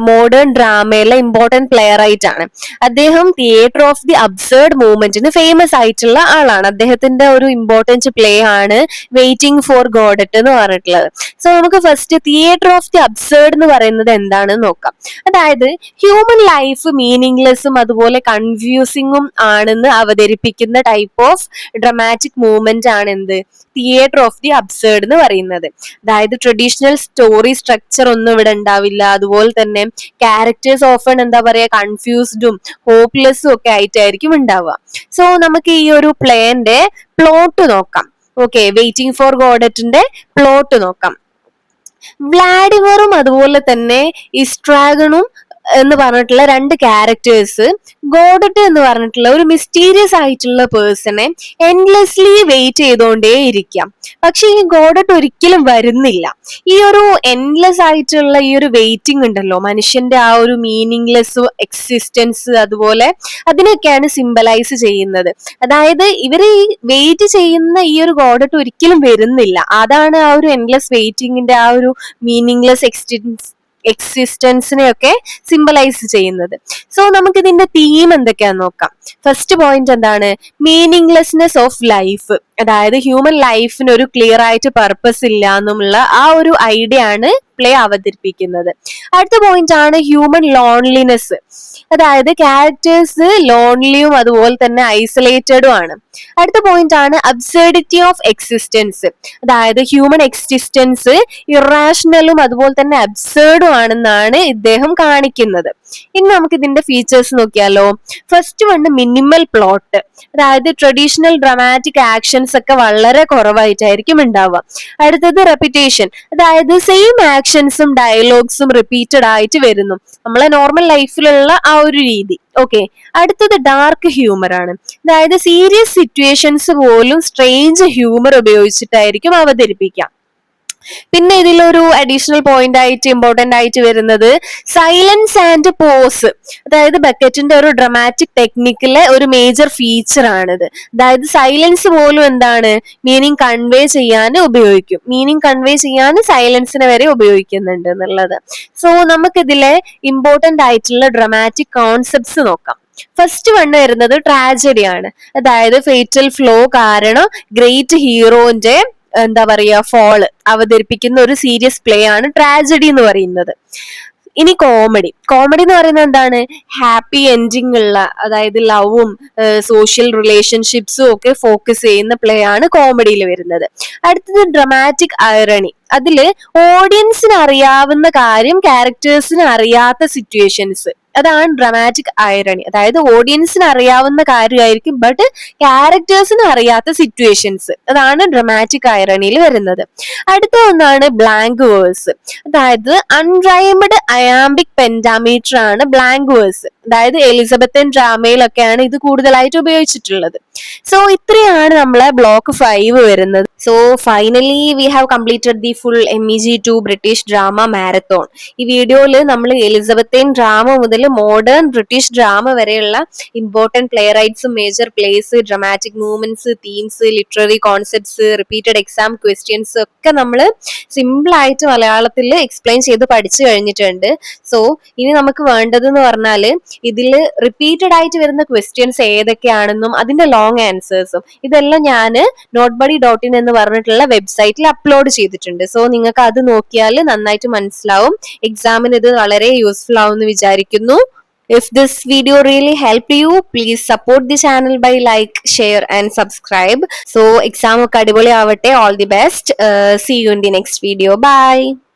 മോഡേൺ ഡ്രാമയിലെ ഇമ്പോർട്ടന്റ് പ്ലെയർ ആയിട്ടാണ്. അദ്ദേഹം തിയേറ്റർ ഓഫ് ദി അബ്സേർഡ് മൂവ്മെന്റിന് ഫേമസ് ആയിട്ടുള്ള ആളാണ്. അദ്ദേഹത്തിന്റെ ഒരു ഇമ്പോർട്ടന്റ് പ്ലേ ആണ് വെയിറ്റിംഗ് ഫോർ ഗോഡറ്റ് എന്ന് പറഞ്ഞിട്ടുള്ളത്. സോ നമുക്ക് first theatre of the absurd എന്ന് പറയുന്നത് എന്താണെന്ന് നോക്കാം. അതായത് ഹ്യൂമൻ ലൈഫ് മീനിങ്ലെസ്സും അതുപോലെ കൺഫ്യൂസിങ്ങും ആണെന്ന് അവതരിപ്പിക്കുന്ന ടൈപ്പ് ഓഫ് ഡ്രമാറ്റിക് മൂവ്മെന്റ് ആണ് എന്ത് തിയേറ്റർ ഓഫ് ദി അബ്സേർഡ് എന്ന് പറയുന്നത്. അതായത് ട്രഡീഷണൽ സ്റ്റോറി സ്ട്രക്ചർ ഒന്നും ഇവിടെ ഉണ്ടാവില്ല. അതുപോലെ തന്നെ ക്യാരക്ടേഴ്സ് ഓഫൺ എന്താ പറയാ കൺഫ്യൂസ്ഡും ഹോപ്പ്ലെസ്സും ഒക്കെ ആയിട്ടായിരിക്കും ഉണ്ടാവുക. സോ നമുക്ക് ഈ ഒരു പ്ലേന്റെ പ്ലോട്ട് നോക്കാം. ഓക്കെ, വെയിറ്റിംഗ് ഫോർ ഗോഡറ്റിന്റെ പ്ലോട്ട് നോക്കാം. വ്ലാഡിമറും അതുപോലെ തന്നെ ഇസ്ട്രാഗണും എന്ന് പറഞ്ഞിട്ടുള്ള രണ്ട് ക്യാരക്ടേഴ്സ് ഗോഡറ്റ് എന്ന് പറഞ്ഞിട്ടുള്ള ഒരു മിസ്റ്റീരിയസ് ആയിട്ടുള്ള പേഴ്സണെ എൻഡ്ലെസ്ലി വെയിറ്റ് ചെയ്തുകൊണ്ടേ ഇരിക്കാം. പക്ഷെ ഈ ഗോഡറ്റ് ഒരിക്കലും വരുന്നില്ല. ഈ ഒരു എൻഡ്ലെസ് ആയിട്ടുള്ള ഈ ഒരു വെയിറ്റിംഗ് ഉണ്ടല്ലോ, മനുഷ്യന്റെ ആ ഒരു മീനിങ്ലെസ് എക്സിസ്റ്റൻസ്, അതുപോലെ അതിനൊക്കെയാണ് സിംബലൈസ് ചെയ്യുന്നത്. അതായത് ഇവര് ഈ വെയിറ്റ് ചെയ്യുന്ന ഈ ഒരു ഗോഡറ്റ് ഒരിക്കലും വരുന്നില്ല. അതാണ് ആ ഒരു എൻഡ്ലെസ് വെയിറ്റിംഗിന്റെ ആ ഒരു മീനിങ്ലെസ് എക്സിസ്റ്റൻസിനെയൊക്കെ സിംബലൈസ് ചെയ്യുന്നത്. സോ നമുക്ക് ഇതിന്റെ തീം എന്തൊക്കെയാന്ന് നോക്കാം. ഫസ്റ്റ് പോയിന്റ് എന്താണ്? മീനിങ്ലെസ്നെസ് ഓഫ് ലൈഫ്. അതായത് ഹ്യൂമൻ ലൈഫിന് ഒരു ക്ലിയർ ആയിട്ട് പർപ്പസ് ഇല്ല എന്നുള്ള ആ ഒരു ഐഡിയ ആണ് പ്ലേ അവതരിപ്പിക്കുന്നത്. അടുത്ത പോയിന്റ് ആണ് ഹ്യൂമൻ ലോൺലിനെസ്. അതായത് ക്യാരക്ടേഴ്സ് ലോൺലിയും അതുപോലെ തന്നെ ഐസൊലേറ്റഡും ആണ്. അടുത്ത പോയിന്റ് ആണ് അബ്സേർഡിറ്റി ഓഫ് എക്സിസ്റ്റൻസ്. അതായത് ഹ്യൂമൻ എക്സിസ്റ്റൻസ് ഇറാഷണലും അതുപോലെ തന്നെ അബ്സേർഡും ആണെന്നാണ് ഇദ്ദേഹം കാണിക്കുന്നത്. ഇനി നമുക്ക് ഇതിന്റെ ഫീച്ചേഴ്സ് നോക്കിയാലോ. First one minimal plot. അതായത് ട്രഡീഷണൽ ഡ്രാമാറ്റിക് ആക്ഷൻസ് ഒക്കെ വളരെ കുറവായിട്ടായിരിക്കും ഉണ്ടാവുക. അടുത്തത് റെപ്പിറ്റേഷൻ. അതായത് സെയിം ആക്ഷൻസും ഡയലോഗ്സും റിപ്പീറ്റഡ് ആയിട്ട് വരുന്നു, നമ്മളെ നോർമൽ ലൈഫിലുള്ള ആ ഒരു രീതി. ഓക്കെ, അടുത്തത് ഡാർക്ക് ഹ്യൂമർ ആണ്. അതായത് സീരിയസ് സിറ്റുവേഷൻസ് പോലും സ്ട്രേഞ്ച് ഹ്യൂമർ ഉപയോഗിച്ചിട്ടായിരിക്കും അവതരിപ്പിക്കാം. പിന്നെ ഇതിലൊരു അഡീഷണൽ പോയിന്റ് ആയിട്ട് ഇമ്പോർട്ടന്റ് ആയിട്ട് വരുന്നത് സൈലൻസ് ആൻഡ് പോസ്. അതായത് ബക്കറ്റിന്റെ ഒരു ഡ്രമാറ്റിക് ടെക്നിക്കിലെ ഒരു മേജർ ഫീച്ചർ ആണിത്. അതായത് സൈലൻസ് പോലും എന്താണ് മീനിങ് കൺവേ ചെയ്യാൻ ഉപയോഗിക്കും. മീനിങ് കൺവേ ചെയ്യാൻ സൈലൻസിനെ വരെ ഉപയോഗിക്കുന്നുണ്ട് എന്നുള്ളത്. സോ നമുക്കിതിലെ ഇമ്പോർട്ടന്റ് ആയിട്ടുള്ള ഡ്രമാറ്റിക് കോൺസെപ്റ്റ്സ് നോക്കാം. ഫസ്റ്റ് വണ്ണ് വരുന്നത് ട്രാജഡി ആണ്. അതായത് ഫേറ്റൽ ഫ്ലോ കാരണം ഗ്രേറ്റ് ഹീറോന്റെ എന്താ പറയാ ഫോള് അവതരിപ്പിക്കുന്ന ഒരു സീരിയസ് പ്ലേ ആണ് ട്രാജഡി എന്ന് പറയുന്നത്. ഇനി കോമഡി. കോമഡി എന്ന് പറയുന്നത് എന്താണ്? ഹാപ്പി എൻഡിങ് ഉള്ള, അതായത് ലവും സോഷ്യൽ റിലേഷൻഷിപ്സും ഒക്കെ ഫോക്കസ് ചെയ്യുന്ന പ്ലേ ആണ് കോമഡിയിൽ വരുന്നത്. അടുത്തത് ഡ്രമാറ്റിക് ഐറണി. അതില് ഓഡിയൻസിന് അറിയാവുന്ന കാര്യം ക്യാരക്ടേഴ്സിന് അറിയാത്ത സിറ്റുവേഷൻസ്, അതാണ് ഡ്രമാറ്റിക് ഐറണി. അതായത് ഓഡിയൻസിന് അറിയാവുന്ന കാര്യമായിരിക്കും ബട്ട് ക്യാരക്ടേഴ്സിന് അറിയാത്ത സിറ്റുവേഷൻസ്, അതാണ് ഡ്രമാറ്റിക് ഐറണിയിൽ വരുന്നത്. അടുത്ത ഒന്നാണ് ബ്ലാങ്ക് വേഴ്സ്. അതായത് അൺറൈംഡ് അയാംബിക് പെന്റാമീറ്റർ ആണ് ബ്ലാങ്ക് വേഴ്സ്. അതായത് എലിസബത്തൻ ഡ്രാമയിലൊക്കെയാണ് ഇത് കൂടുതലായിട്ട് ഉപയോഗിച്ചിട്ടുള്ളത്. സോ ഇത്രയാണ് നമ്മളെ ബ്ലോക്ക് 5 വരുന്നത്. So finally we have completed the full MEG2 British drama marathon. ഈ വീഡിയോയിൽ നമ്മൾ എലിസബത്തൻ ഡ്രാമ മുതൽ മോഡേൺ ബ്രിട്ടീഷ് ഡ്രാമ വരെയുള്ള important play rights, major place, dramatic movements, themes, literary concepts, repeated exam questions ഒക്കെ നമ്മൾ സിമ്പിൾ ആയിട്ട് മലയാളത്തിൽ എക്സ്പ്ലെയിൻ ചെയ്ത് പഠിച്ചു കഴിഞ്ഞിട്ടുണ്ട്. സോ ഇനി നമുക്ക് വേണ്ടതെന്ന് പറഞ്ഞാൽ ഇതിൽ റിപ്പീറ്റഡ് ആയിട്ട് വരുന്ന ക്വസ്റ്റ്യൻസ് ഏതൊക്കെയാണെന്നും അതിന്റെ ലോങ് ആൻസേഴ്സും ഇതെല്ലാം ഞാൻ notebuddy.in എന്ന് പറഞ്ഞിട്ടുള്ള വെബ്സൈറ്റിൽ അപ്ലോഡ് ചെയ്തിട്ടുണ്ട്. സോ നിങ്ങൾക്ക് അത് നോക്കിയാൽ നന്നായിട്ട് മനസ്സിലാവും. എക്സാമിന് ഇത് വളരെ യൂസ്ഫുൾ ആവും എന്ന് വിചാരിക്കുന്നു. If this video really helped you, please support the channel by like, share and subscribe. So exam ഒക്കെ അടിപൊളി ആവട്ടെ. All the best. See you in the next video. Bye.